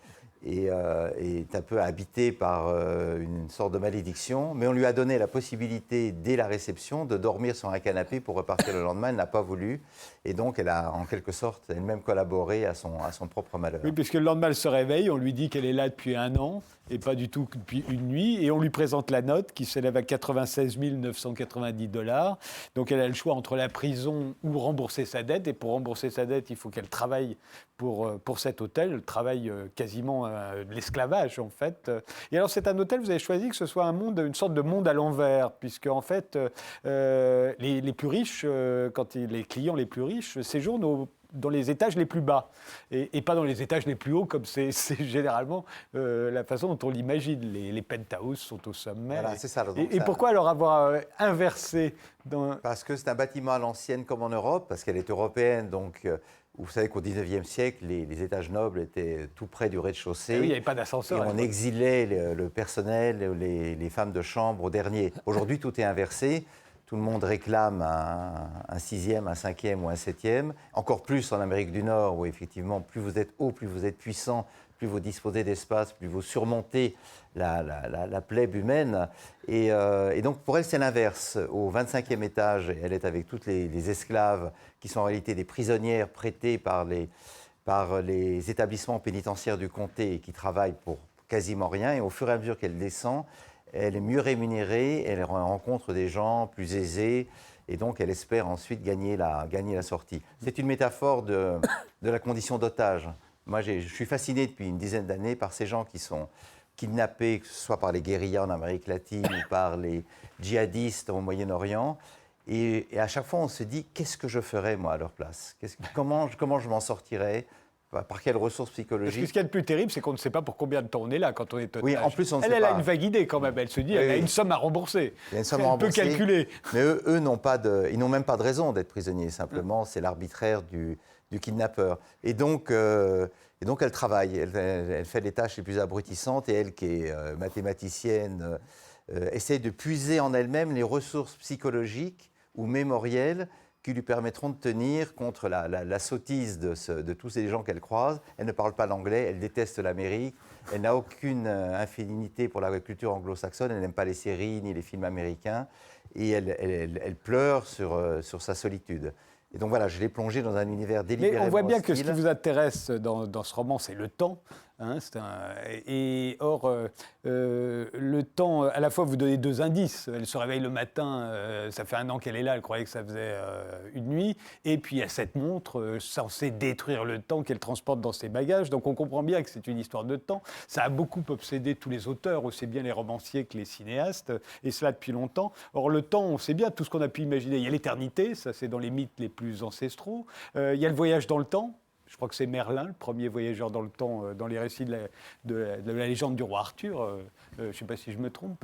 est un peu habité par une sorte de malédiction. Mais on lui a donné la possibilité, dès la réception, de dormir sur un canapé pour repartir le lendemain. Elle n'a pas voulu. Et donc, elle a en quelque sorte elle-même collaboré à son propre malheur. Oui, puisque le lendemain, elle se réveille, on lui dit qu'elle est là depuis 1 an, et pas du tout depuis une nuit, et on lui présente la note qui s'élève à 96 990 $. Donc elle a le choix entre la prison ou rembourser sa dette, et pour rembourser sa dette, il faut qu'elle travaille pour cet hôtel, elle travaille quasiment de l'esclavage en fait. Et alors c'est un hôtel, vous avez choisi que ce soit une sorte de monde à l'envers, puisque en fait les plus riches, les clients les plus riches séjournent dans les étages les plus bas et pas dans les étages les plus hauts comme c'est généralement la façon dont on l'imagine. Les penthouses sont au sommet. Voilà, c'est ça. Et pourquoi alors avoir inversé Parce que c'est un bâtiment à l'ancienne comme en Europe, parce qu'elle est européenne, donc vous savez qu'au XIXe siècle, les étages nobles étaient tout près du rez-de-chaussée. Oui, il n'y avait pas d'ascenseur. Et on exilait le personnel, les femmes de chambre au dernier. Aujourd'hui, tout est inversé. Tout le monde réclame un 6e, un 5e ou un 7e. Encore plus en Amérique du Nord, où effectivement, plus vous êtes haut, plus vous êtes puissant, plus vous disposez d'espace, plus vous surmontez la plèbe humaine. Et donc, pour elle, c'est l'inverse. Au 25e étage, elle est avec toutes les esclaves qui sont en réalité des prisonnières prêtées par les établissements pénitentiaires du comté et qui travaillent pour quasiment rien. Et au fur et à mesure qu'elle descend, elle est mieux rémunérée, elle rencontre des gens plus aisés, et donc elle espère ensuite gagner la sortie. C'est une métaphore de la condition d'otage. Moi, je suis fasciné depuis une dizaine d'années par ces gens qui sont kidnappés, que ce soit par les guérillas en Amérique latine ou par les djihadistes au Moyen-Orient. Et à chaque fois, on se dit, qu'est-ce que je ferais, moi, à leur place ? Comment je m'en sortirais ? Par quelles ressources psychologiques ? Parce que ce qui est le plus terrible, c'est qu'on ne sait pas pour combien de temps on est là quand on est otage. Oui, en plus, on ne sait pas. Elle a une vague idée quand même. Elle se dit, elle a une somme à rembourser. Il y a une somme à rembourser. Elle peut calculer. Mais eux ils n'ont même pas de raison d'être prisonniers. Simplement, c'est l'arbitraire du kidnappeur. Et donc, elle travaille. Elle fait les tâches les plus abrutissantes. Et elle, qui est mathématicienne, essaie de puiser en elle-même les ressources psychologiques ou mémorielles qui lui permettront de tenir contre la sottise de tous ces gens qu'elle croise. Elle ne parle pas l'anglais, elle déteste l'Amérique, elle n'a aucune affinité pour la culture anglo-saxonne, elle n'aime pas les séries ni les films américains, et elle pleure sur sa solitude. Et donc voilà, je l'ai plongée dans un univers délibérément Mais on voit bien hostile. que ce qui vous intéresse dans ce roman, c'est le temps. Hein, or, le temps, à la fois vous donnez 2 indices. Elle se réveille le matin, ça fait 1 an qu'elle est là, elle croyait que ça faisait une nuit. Et puis il y a cette montre censée détruire le temps qu'elle transporte dans ses bagages. Donc on comprend bien que c'est une histoire de temps. Ça a beaucoup obsédé tous les auteurs, aussi bien les romanciers que les cinéastes, et cela depuis longtemps. Or le temps, on sait bien tout ce qu'on a pu imaginer. Il y a l'éternité, ça c'est dans les mythes les plus ancestraux. Il y a le voyage dans le temps. Je crois que c'est Merlin, le premier voyageur dans le temps, dans les récits de la légende du roi Arthur. Je ne sais pas si je me trompe,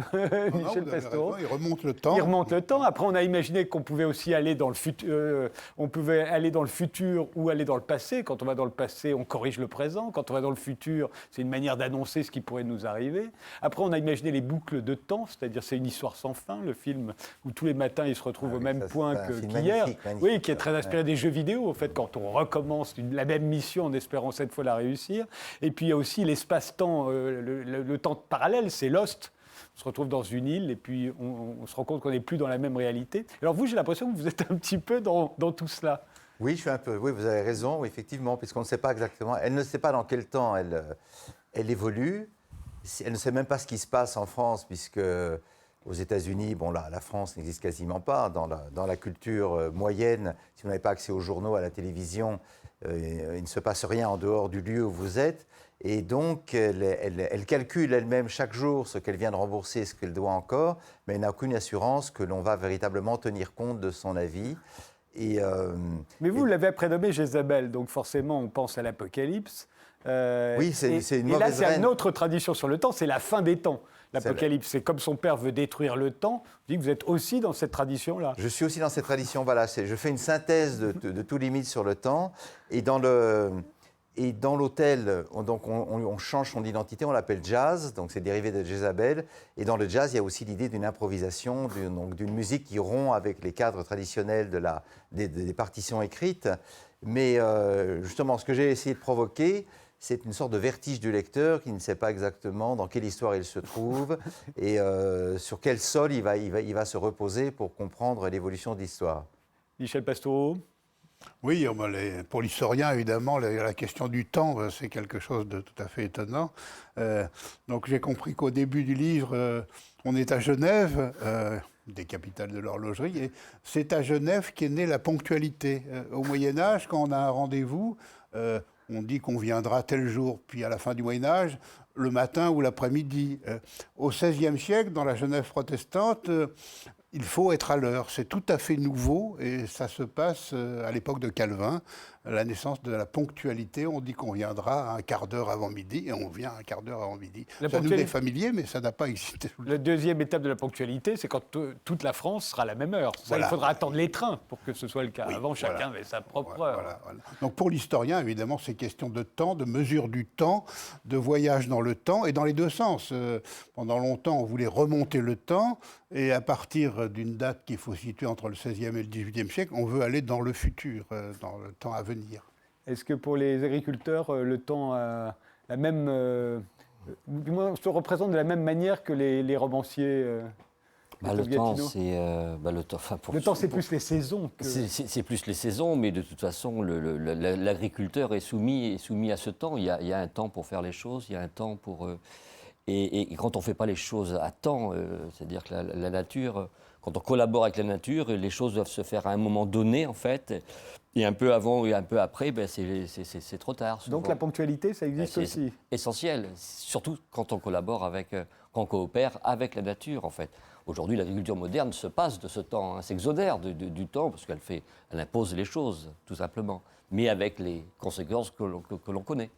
Michel Pastoureau. Il remonte le temps. Il remonte le temps. Après, on a imaginé qu'on pouvait aussi aller dans le futur. On pouvait aller dans le futur ou aller dans le passé. Quand on va dans le passé, on corrige le présent. Quand on va dans le futur, c'est une manière d'annoncer ce qui pourrait nous arriver. Après, on a imaginé les boucles de temps, c'est-à-dire c'est une histoire sans fin, le film où tous les matins, ils se retrouvent au même point qu'hier. Oui, qui est très inspiré des jeux vidéo, en fait, quand on recommence la même mission en espérant cette fois la réussir. Et puis il y a aussi l'espace-temps, le temps parallèle, c'est Lost. On se retrouve dans une île et puis on se rend compte qu'on n'est plus dans la même réalité. Alors vous, j'ai l'impression que vous êtes un petit peu dans tout cela. Oui, je suis un peu. Oui, vous avez raison, oui, effectivement, puisqu'on ne sait pas exactement. Elle ne sait pas dans quel temps elle évolue. Elle ne sait même pas ce qui se passe en France, puisque aux États-Unis, bon là, la France n'existe quasiment pas. Dans la culture moyenne, si vous n'avez pas accès aux journaux, à la télévision, il ne se passe rien en dehors du lieu où vous êtes. Et donc, elle calcule elle-même chaque jour ce qu'elle vient de rembourser et ce qu'elle doit encore, mais elle n'a aucune assurance que l'on va véritablement tenir compte de son avis. Mais vous l'avez prénommée Jézabel, donc forcément on pense à l'Apocalypse. Oui, c'est une mauvaise Et là, c'est reine. une autre tradition sur le temps, c'est la fin des temps. L'Apocalypse, c'est comme son père veut détruire le temps. Vous dites que vous êtes aussi dans cette tradition-là. Je suis aussi dans cette tradition, voilà. Je fais une synthèse de tous les mythes sur le temps. Et dans l'hôtel, on change son identité, on l'appelle jazz, donc c'est dérivé de Jézabel. Et dans le jazz, il y a aussi l'idée d'une improvisation, d'une musique qui rompt avec les cadres traditionnels des partitions écrites. Mais justement, ce que j'ai essayé de provoquer, c'est une sorte de vertige du lecteur qui ne sait pas exactement dans quelle histoire il se trouve et sur quel sol il va se reposer pour comprendre l'évolution de l'histoire. Michel Pastoureau. Oui, pour l'historien, évidemment, la question du temps, c'est quelque chose de tout à fait étonnant. Donc j'ai compris qu'au début du livre, on est à Genève, des capitales de l'horlogerie, et c'est à Genève qu'est née la ponctualité. Au Moyen-Âge, quand on a un rendez-vous, on dit qu'on viendra tel jour, puis à la fin du Moyen-Âge, le matin ou l'après-midi. Au XVIe siècle, dans la Genève protestante, il faut être à l'heure. C'est tout à fait nouveau et ça se passe à l'époque de Calvin, la naissance de la ponctualité. On dit qu'on viendra un quart d'heure avant midi et on vient un quart d'heure avant midi. Ça nous est familier, mais ça n'a pas existé. La deuxième étape de la ponctualité, c'est quand toute la France sera à la même heure. Ça, il faudra attendre les trains pour que ce soit le cas. Oui, avant, chacun avait sa propre heure. Voilà. Donc pour l'historien, évidemment, c'est question de temps, de mesure du temps, de voyage dans le temps et dans les deux sens. Pendant longtemps, on voulait remonter le temps et à partir d'une date qu'il faut situer entre le XVIe et le XVIIIe siècle, on veut aller dans le futur, dans le temps à venir. Est-ce que pour les agriculteurs, le temps a la même, du moins, se représente de la même manière que les romanciers le temps, c'est le temps. Enfin, le temps, c'est plus les saisons. C'est plus les saisons, mais de toute façon, l'agriculteur est soumis à ce temps. Il y a un temps pour faire les choses, il y a un temps pour. Et quand on ne fait pas les choses à temps, c'est-à-dire que la nature, quand on collabore avec la nature, les choses doivent se faire à un moment donné, en fait. Et un peu avant et un peu après, c'est trop tard. Souvent. Donc la ponctualité, ça existe aussi. C'est essentiel, surtout quand on collabore quand on coopère avec la nature, en fait. Aujourd'hui, l'agriculture moderne se passe de ce temps, s'exonère du temps, parce qu'elle impose les choses, tout simplement, mais avec les conséquences que l'on connaît.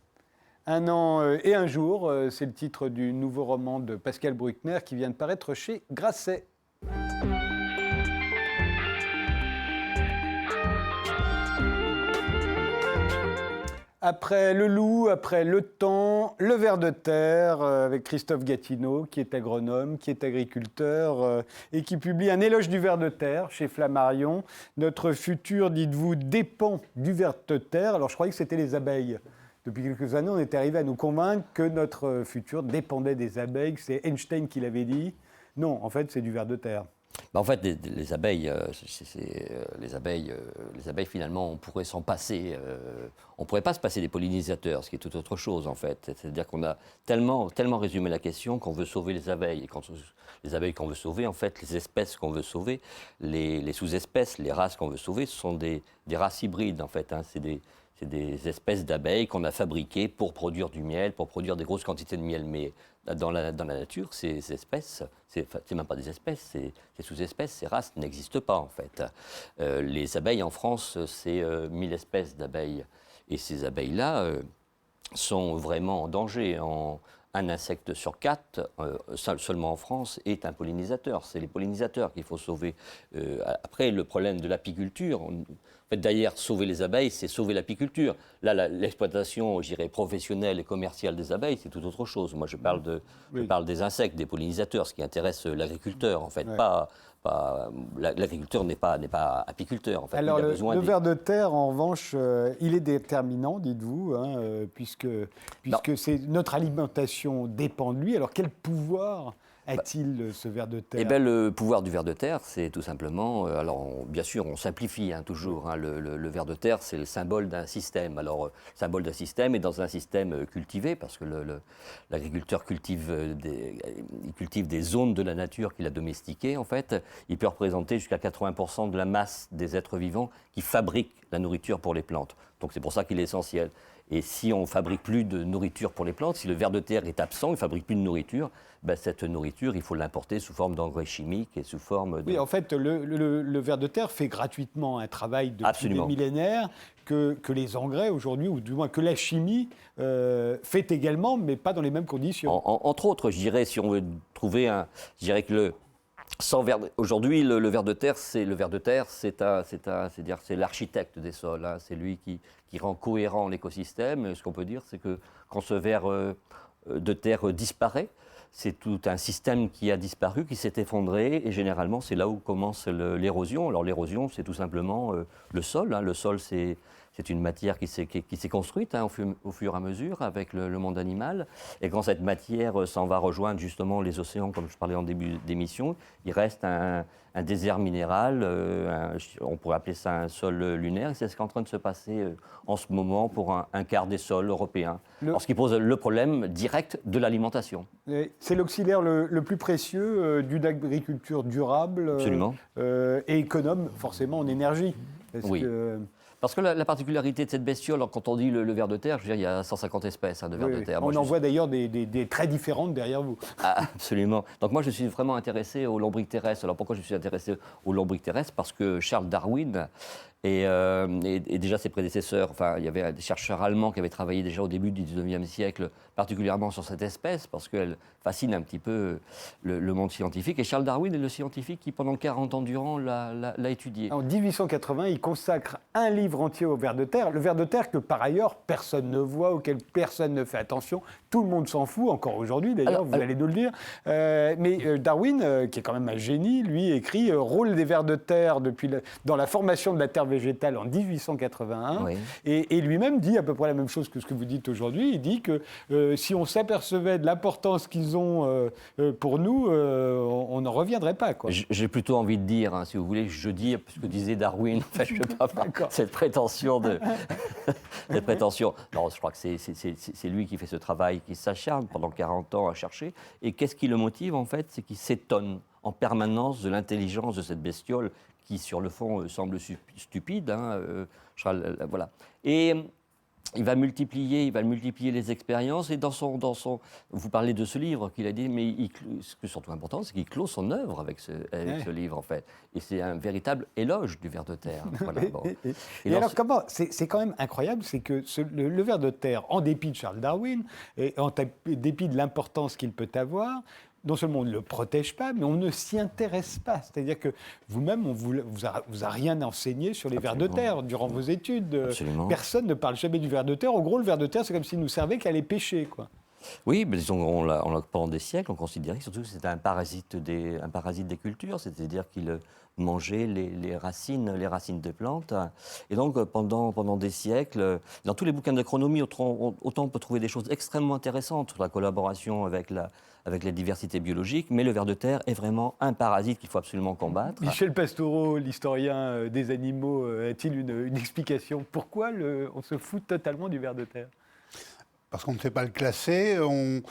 1 an et 1 jour, c'est le titre du nouveau roman de Pascal Bruckner qui vient de paraître chez Grasset. Après le loup, après le temps, le ver de terre, avec Christophe Gatineau, qui est agronome, qui est agriculteur, et qui publie un éloge du ver de terre chez Flammarion. Notre futur, dites-vous, dépend du ver de terre. Alors je croyais que c'était les abeilles. Depuis quelques années, on était arrivé à nous convaincre que notre futur dépendait des abeilles. C'est Einstein qui l'avait dit. Non, en fait, c'est du ver de terre. En fait, les abeilles, les abeilles, finalement, on pourrait s'en passer. On ne pourrait pas se passer des pollinisateurs, ce qui est tout autre chose, en fait. C'est-à-dire qu'on a tellement résumé la question qu'on veut sauver les abeilles. Et quand les abeilles qu'on veut sauver, en fait, les espèces qu'on veut sauver, les sous-espèces, les races qu'on veut sauver, ce sont des races hybrides, en fait. Hein. C'est des espèces d'abeilles qu'on a fabriquées pour produire du miel, pour produire des grosses quantités de miel. Mais dans la nature, ces espèces, c'est même pas des espèces, ces sous-espèces, ces races n'existent pas, en fait. Les abeilles en France, c'est 1000 espèces d'abeilles. Et ces abeilles-là sont vraiment en danger. Un insecte sur 4, seulement en France, est un pollinisateur. C'est les pollinisateurs qu'il faut sauver. Après, le problème de l'apiculture, d'ailleurs, sauver les abeilles, c'est sauver l'apiculture. Là, l'exploitation, je dirais, professionnelle et commerciale des abeilles, c'est tout autre chose. Moi, je parle des insectes, des pollinisateurs, ce qui intéresse l'agriculteur, en fait. L'agriculteur n'est pas apiculteur, en fait. Alors, le ver de terre, en revanche, il est déterminant, dites-vous, hein, puisque c'est notre alimentation dépend de lui. Alors, quel pouvoir a-t-il, ce ver de terre? Eh bien, le pouvoir du ver de terre, c'est tout simplement... bien sûr, on simplifie toujours. Hein, le ver de terre, c'est le symbole d'un système. Alors, symbole d'un système et dans un système cultivé, parce que l'agriculteur cultive des zones de la nature qu'il a domestiquées, en fait. Il peut représenter jusqu'à 80% de la masse des êtres vivants qui fabriquent la nourriture pour les plantes. Donc, c'est pour ça qu'il est essentiel. Et si on ne fabrique plus de nourriture pour les plantes, si le ver de terre est absent, il ne fabrique plus de nourriture, cette nourriture, il faut l'importer sous forme d'engrais chimiques et sous forme de... Oui, en fait, le ver de terre fait gratuitement un travail depuis des millénaires que les engrais aujourd'hui, ou du moins que la chimie fait également, mais pas dans les mêmes conditions. Entre autres, je dirais, si on veut trouver je dirais que aujourd'hui, le ver de terre, c'est l'architecte des sols. Hein. C'est lui qui rend cohérent l'écosystème. Ce qu'on peut dire, c'est que quand ce ver de terre disparaît, c'est tout un système qui a disparu, qui s'est effondré, et généralement, c'est là où commence l'érosion. Alors l'érosion, c'est tout simplement le sol. Hein. Le sol, c'est une matière qui s'est construite au fur et à mesure avec le monde animal. Et quand cette matière s'en va rejoindre justement les océans, comme je parlais en début d'émission, il reste un désert minéral, on pourrait appeler ça un sol lunaire. Et c'est ce qui est en train de se passer en ce moment pour un quart des sols européens. Ce qui pose le problème direct de l'alimentation. C'est l'auxiliaire le plus précieux d'une agriculture durable et économe, forcément, en énergie. Oui. Parce que la particularité de cette bestiole, quand on dit le ver de terre, je veux dire, il y a 150 espèces de vers de terre. On en voit d'ailleurs des très différentes derrière vous. Ah, absolument. Donc moi, je suis vraiment intéressé aux lombriques terrestres. Alors pourquoi je suis intéressé aux lombriques terrestres? Parce que Charles Darwin et déjà ses prédécesseurs, enfin, il y avait des chercheurs allemands qui avaient travaillé déjà au début du 19e siècle, particulièrement sur cette espèce, parce qu'elle fascine un petit peu le monde scientifique. Et Charles Darwin est le scientifique qui, pendant 40 ans durant, l'a étudié. En 1880, il consacre un livre entier au ver de terre. Le ver de terre que, par ailleurs, personne ne voit, auquel personne ne fait attention. Tout le monde s'en fout, encore aujourd'hui, d'ailleurs, vous allez nous le dire. Mais Darwin, qui est quand même un génie, lui, écrit « Rôle des vers de terre dans la formation de la terre végétale en 1881 ». Oui. Et lui-même dit à peu près la même chose que ce que vous dites aujourd'hui. Il dit que si on s'apercevait de l'importance qu'ils ont pour nous, on n'en reviendrait pas, quoi. J'ai plutôt envie de dire, hein, si vous voulez, je dis ce que disait Darwin. En fait, je ne peux pas cette prétention cette prétention. Non, je crois que c'est lui qui fait ce travail, qui s'acharne pendant 40 ans à chercher. Et qu'est-ce qui le motive, en fait? C'est qu'il s'étonne en permanence de l'intelligence de cette bestiole qui, sur le fond, semble stupide. Hein, voilà. Et il va multiplier les expériences. Et dans son, vous parlez de ce livre qu'il a dit, mais ce qui est surtout important, c'est qu'il clôt son œuvre avec ce livre, en fait. Et c'est un véritable éloge du ver de terre. Voilà, bon. Et alors, comment c'est quand même incroyable, c'est que le ver de terre, en dépit de Charles Darwin, et en dépit de l'importance qu'il peut avoir, non seulement on ne le protège pas, mais on ne s'y intéresse pas. C'est-à-dire que vous-même, on vous a rien enseigné sur les vers de terre durant vos études. Absolument. Personne ne parle jamais du ver de terre. En gros, le ver de terre, c'est comme s'il nous servait qu'à les pêcher, quoi. Oui, mais disons, pendant des siècles, on considérait surtout que c'était un parasite des cultures, c'est-à-dire qu'il mangeait les racines des plantes. Et donc, pendant des siècles, dans tous les bouquins d'agronomie, autant on peut trouver des choses extrêmement intéressantes sur la collaboration avec avec la diversité biologique, mais le ver de terre est vraiment un parasite qu'il faut absolument combattre. Michel Pastoureau, l'historien des animaux, a-t-il une explication? Pourquoi on se fout totalement du ver de terre? Parce qu'on ne sait pas le classer, on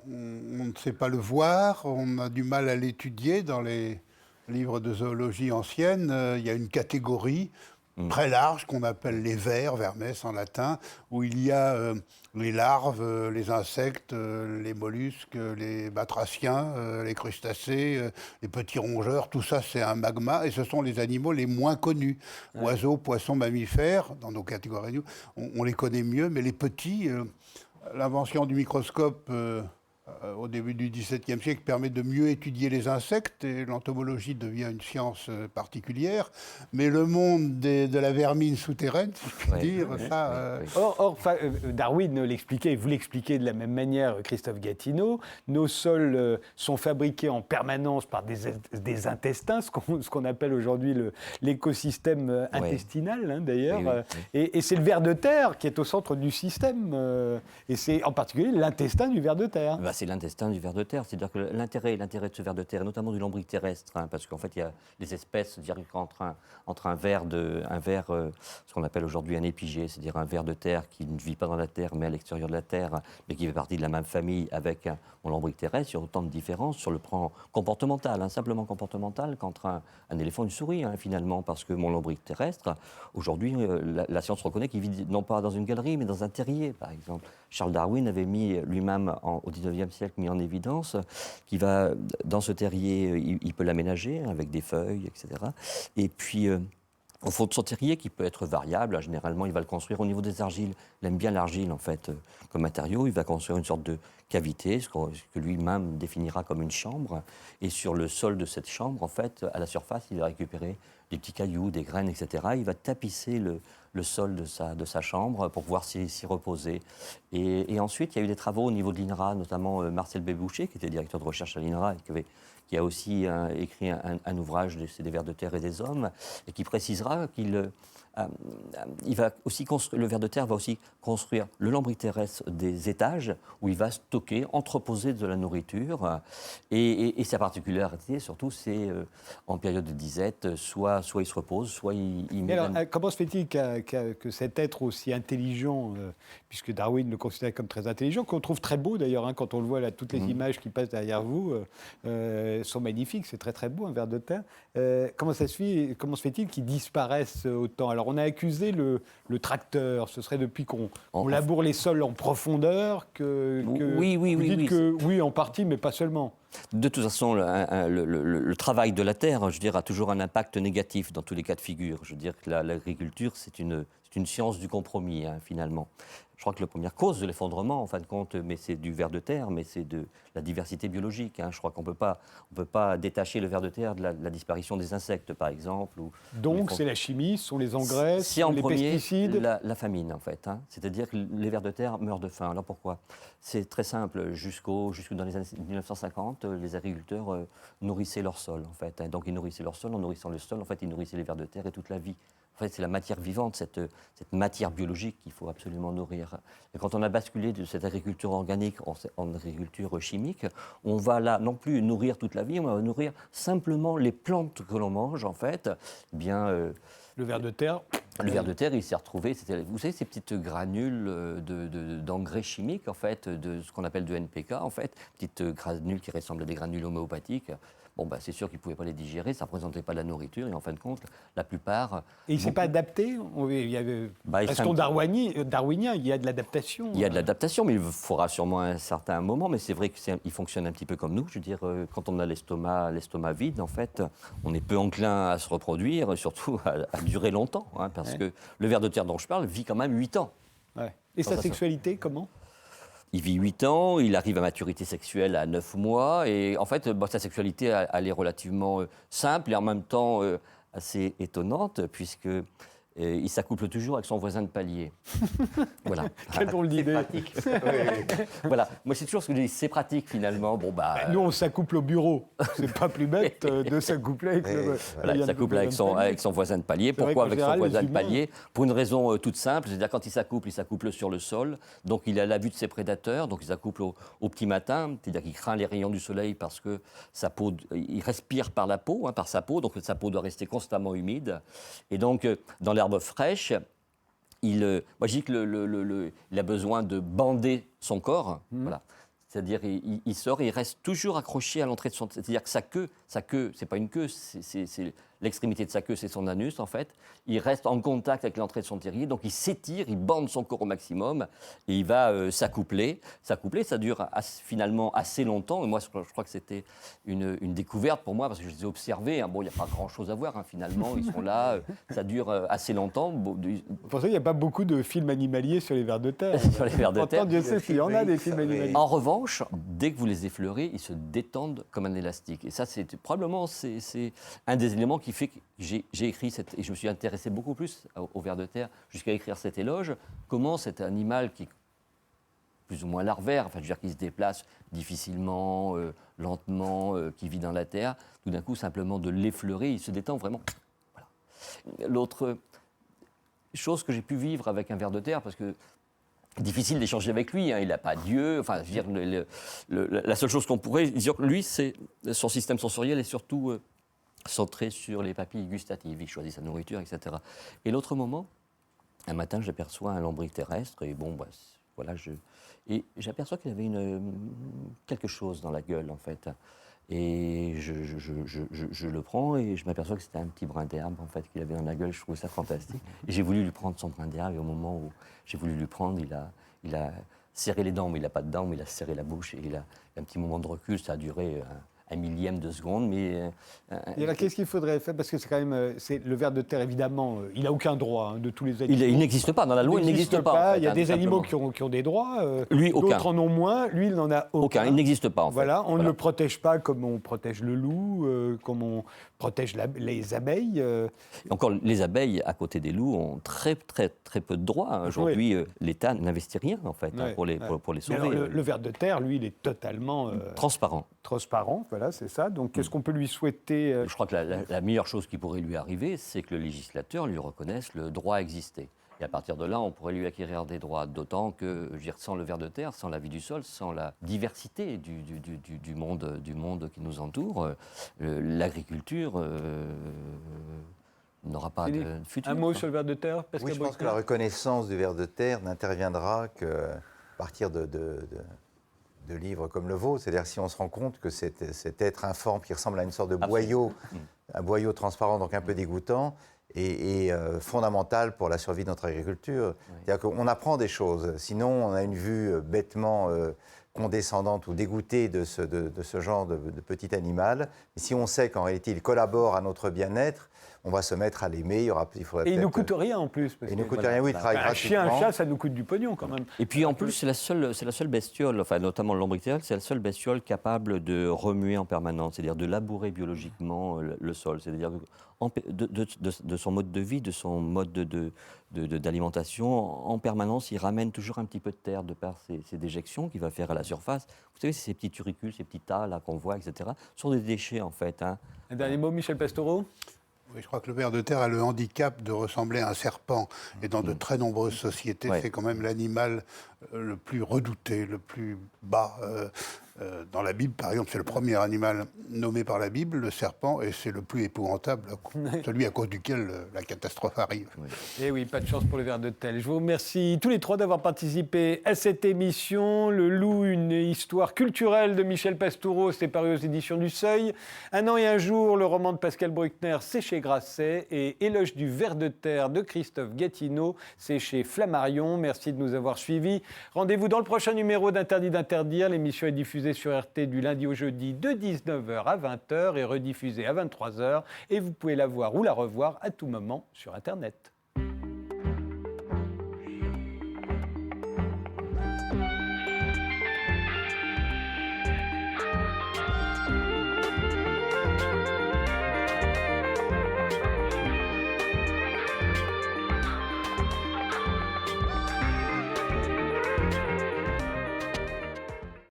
ne sait pas le voir, on a du mal à l'étudier. Dans les livres de zoologie ancienne, il y a une catégorie très large qu'on appelle les vers, vermes en latin, où il y a les larves, les insectes, les mollusques, les batraciens, les crustacés, les petits rongeurs. Tout ça, c'est un magma, et ce sont les animaux les moins connus. Ouais. Oiseaux, poissons, mammifères, dans nos catégories, on les connaît mieux, mais les petits... L'invention du microscope au début du XVIIe siècle permet de mieux étudier les insectes et l'entomologie devient une science particulière. Mais le monde de la vermine souterraine, si je puis dire, ça... Or, Darwin l'expliquait, et vous l'expliquez de la même manière, Christophe Gatineau, nos sols sont fabriqués en permanence par des intestins, ce qu'on appelle aujourd'hui l'écosystème intestinal, hein, d'ailleurs. Oui, oui. Et c'est le ver de terre qui est au centre du système, et c'est en particulier l'intestin du ver de terre. C'est l'intestin du ver de terre, c'est-à-dire que l'intérêt de ce ver de terre, et notamment du lombric terrestre, hein, parce qu'en fait il y a des espèces, c'est-à-dire entre un ver, ce qu'on appelle aujourd'hui un épigée, c'est-à-dire un ver de terre qui ne vit pas dans la terre mais à l'extérieur de la terre, mais qui fait partie de la même famille avec un lombric terrestre, il y a autant de différences sur le plan comportemental, hein, simplement comportemental, qu'entre un éléphant et une souris, hein, finalement, parce que mon lombric terrestre, aujourd'hui, la science reconnaît qu'il vit non pas dans une galerie, mais dans un terrier, par exemple. Charles Darwin avait mis lui-même, au XIXe siècle, mis en évidence qu'il va, dans ce terrier, il peut l'aménager avec des feuilles, etc. Et puis, au fond de son terrier, qui peut être variable, généralement, il va le construire au niveau des argiles. Il aime bien l'argile, en fait, comme matériau. Il va construire une sorte de cavité, ce que lui-même définira comme une chambre. Et sur le sol de cette chambre, en fait, à la surface, il va récupérer des petits cailloux, des graines, etc. Il va tapisser le sol de sa chambre pour pouvoir s'y reposer. Et ensuite, il y a eu des travaux au niveau de l'INRA, notamment Marcel Béboucher, qui était directeur de recherche à l'INRA et qui a aussi écrit un ouvrage, c'est des vers de terre et des hommes, et qui précisera qu'il va aussi le ver de terre va aussi construire le lombric terrestre des étages où il va stocker, entreposer de la nourriture. Et sa particularité, surtout, c'est en période de disette, soit il se repose, soit il met... Alors, comment se fait-il que cet être aussi intelligent, puisque Darwin le considère comme très intelligent, qu'on trouve très beau d'ailleurs, hein, quand on le voit là, toutes les images qui passent derrière vous sont magnifiques, c'est très très beau, un ver de terre. Comment se fait-il qu'il disparaisse autant? Alors, on a accusé le tracteur. Ce serait depuis qu'on laboure les sols en profondeur que vous dites que oui, en partie, mais pas seulement. De toute façon, le travail de la terre, je veux dire, a toujours un impact négatif dans tous les cas de figure. Je veux dire que l'agriculture, c'est une science du compromis, hein, finalement. Je crois que la première cause de l'effondrement, en fin de compte, mais c'est du ver de terre, mais c'est de la diversité biologique. Hein. Je crois qu'on ne peut pas détacher le ver de terre de la disparition des insectes, par exemple. Donc, c'est la chimie, ce sont les engrais, ce sont les pesticides. La famine, en fait. Hein. C'est-à-dire que les vers de terre meurent de faim. Alors pourquoi? C'est très simple. Jusque dans les années 1950, les agriculteurs nourrissaient leur sol, en fait. Hein. Donc, ils nourrissaient leur sol. En nourrissant le sol, en fait, ils nourrissaient les vers de terre et toute la vie. En fait, c'est la matière vivante, cette matière biologique qu'il faut absolument nourrir. Et quand on a basculé de cette agriculture organique en agriculture chimique, on va là non plus nourrir toute la vie, on va nourrir simplement les plantes que l'on mange, en fait. Le ver de terre. Le ver de terre, il s'est retrouvé, vous savez, ces petites granules d'engrais chimiques, en fait, de ce qu'on appelle de NPK, en fait, petites granules qui ressemblent à des granules homéopathiques. Bon, c'est sûr qu'ils ne pouvaient pas les digérer, ça ne représentait pas de la nourriture, et en fin de compte, la plupart... Et il ne s'est pas adapté? Restons darwinien, il y a de l'adaptation. Il y a de l'adaptation, mais il faudra sûrement un certain moment, mais c'est vrai qu'il fonctionne un petit peu comme nous. Je veux dire, quand on a l'estomac vide, en fait, on est peu enclin à se reproduire, surtout à durer longtemps, hein, parce que le ver de terre dont je parle vit quand même 8 ans. Ouais. Et sa sexualité, comment? Il vit 8 ans, il arrive à maturité sexuelle à 9 mois, et en fait, sa sexualité, elle est relativement simple et en même temps assez étonnante, puisque il s'accouple toujours avec son voisin de palier. Voilà. Quelle drôle d'idée. Pratique. Voilà. Moi, c'est toujours ce que je dis, c'est pratique finalement. Bon, Nous, on s'accouple au bureau. C'est pas plus bête de s'accoupler avec le. voilà, il s'accouple avec son voisin de palier. C'est vrai Pourquoi qu'en avec général, son voisin les de humains- palier? Pour une raison toute simple, c'est-à-dire quand il s'accouple sur le sol, donc il a la vue de ses prédateurs, donc il s'accouple au petit matin, c'est-à-dire qu'il craint les rayons du soleil parce que sa peau, il respire par la peau, par sa peau, donc sa peau doit rester constamment humide. Et donc, dans l'herbe fraîche, moi je dis qu'il a besoin de bander son corps, voilà. C'est-à-dire il sort et il reste toujours accroché à l'entrée de son... C'est-à-dire que sa queue, c'est pas une queue, c'est l'extrémité de sa queue, c'est son anus en fait. Il reste en contact avec l'entrée de son terrier, donc il s'étire, il bande son corps au maximum et il va s'accoupler. S'accoupler, ça dure finalement assez longtemps. Et moi, je crois que c'était une découverte pour moi parce que je les ai observés. Bon, il n'y a pas grand-chose à voir finalement. Ils sont là, ça dure assez longtemps. Pour ça, il n'y a pas beaucoup de films animaliers sur les vers de terre. Sur les vers de terre. Pourtant, Dieu sait s'il y en a des films animaliers. En revanche, dès que vous les effleurez, ils se détendent comme un élastique. Et ça, c'est probablement c'est un des éléments qui fait que j'ai écrit et je me suis intéressé beaucoup plus au ver de terre jusqu'à écrire cet éloge. Comment cet animal qui est plus ou moins larvaire, enfin, je veux dire, qui se déplace difficilement, lentement, qui vit dans la terre, tout d'un coup, simplement de l'effleurer, il se détend vraiment. Voilà. L'autre chose que j'ai pu vivre avec un ver de terre, parce que difficile d'échanger avec lui, il n'a pas Dieu. Enfin, je veux dire, la seule chose qu'on pourrait dire, lui, c'est son système sensoriel est surtout centré sur les papilles gustatives. Il choisit sa nourriture, etc. Et l'autre moment, un matin, j'aperçois un lombric terrestre et bon, voilà, et j'aperçois qu'il avait quelque chose dans la gueule en fait. Et je le prends et je m'aperçois que c'était un petit brin d'herbe en fait qu'il avait dans la gueule. Je trouvais ça fantastique. Et j'ai voulu lui prendre son brin d'herbe et au moment où j'ai voulu lui prendre, il a serré les dents, mais il n'a pas de dents, mais il a serré la bouche et il a un petit moment de recul. Ça a duré un millième de seconde, mais... Et alors, qu'est-ce qu'il faudrait faire? Parce que c'est quand même... le ver de terre, évidemment, il n'a aucun droit de tous les animaux. Il n'existe pas, dans la loi, il n'existe pas. En fait, il y a des animaux simplement. qui ont des droits, Lui, aucun. d'autres en ont moins, lui, il n'en a aucun. Il n'existe pas, en fait. Voilà, on ne le protège pas comme on protège le loup, comme on protège les abeilles. Encore, les abeilles, à côté des loups, ont très peu de droits. Aujourd'hui, l'État n'investit rien, en fait, pour les sauver. Alors, le ver de terre, lui, il est totalement... Transparent, voilà, c'est ça. Donc, qu'est-ce qu'on peut lui souhaiter Je crois que la meilleure chose qui pourrait lui arriver, c'est que le législateur lui reconnaisse le droit à exister. Et à partir de là, on pourrait lui acquérir des droits, d'autant que, je veux dire, sans le ver de terre, sans la vie du sol, sans la diversité du monde qui nous entoure, l'agriculture n'aura pas de futur. Un mot sur le ver de terre, Pascal Oui, je pense que la reconnaissance du ver de terre n'interviendra qu'à partir de livres comme le vôtre. C'est-à-dire si on se rend compte que cet être informe qui ressemble à une sorte de boyau, un boyau transparent, donc un peu dégoûtant, est fondamental pour la survie de notre agriculture. C'est-à-dire qu'on apprend des choses. Sinon, on a une vue bêtement condescendante ou dégoûtée de ce genre de petit animal. Et si on sait qu'en réalité, il collabore à notre bien-être, on va se mettre à l'aimer. Et il ne nous coûte rien en plus. Il ne coûte rien, oui, il travaille gratuitement. Un chien, un chat, ça nous coûte du pognon quand même. Et puis en plus, c'est la seule bestiole, enfin notamment le lombric terrestre, c'est la seule bestiole capable de remuer en permanence, c'est-à-dire de labourer biologiquement le sol. C'est-à-dire de son mode de vie, de son mode d'alimentation, en permanence, il ramène toujours un petit peu de terre de par ses déjections qu'il va faire à la surface. Vous savez, ces petits turicules, ces petits tas là qu'on voit, etc., sont des déchets en fait. Un dernier mot, Michel Pastoureau? Oui, je crois que le ver de terre a le handicap de ressembler à un serpent. Et dans de très nombreuses sociétés, c'est quand même l'animal le plus redouté, le plus bas. Dans la Bible, par exemple, c'est le premier animal nommé par la Bible, le serpent, et c'est le plus épouvantable, celui à cause duquel la catastrophe arrive. Et oui, pas de chance pour le ver de terre. Je vous remercie tous les trois d'avoir participé à cette émission. Le loup, une histoire culturelle de Michel Pastoureau, c'est paru aux éditions du Seuil. Un an et un jour, le roman de Pascal Bruckner, c'est chez Grasset. Et Éloge du ver de terre de Christophe Gatineau, c'est chez Flammarion. Merci de nous avoir suivis. Rendez-vous dans le prochain numéro d'Interdit d'interdire. L'émission est diffusée sur RT du lundi au jeudi de 19h à 20h et rediffusée à 23h. Et vous pouvez la voir ou la revoir à tout moment sur Internet.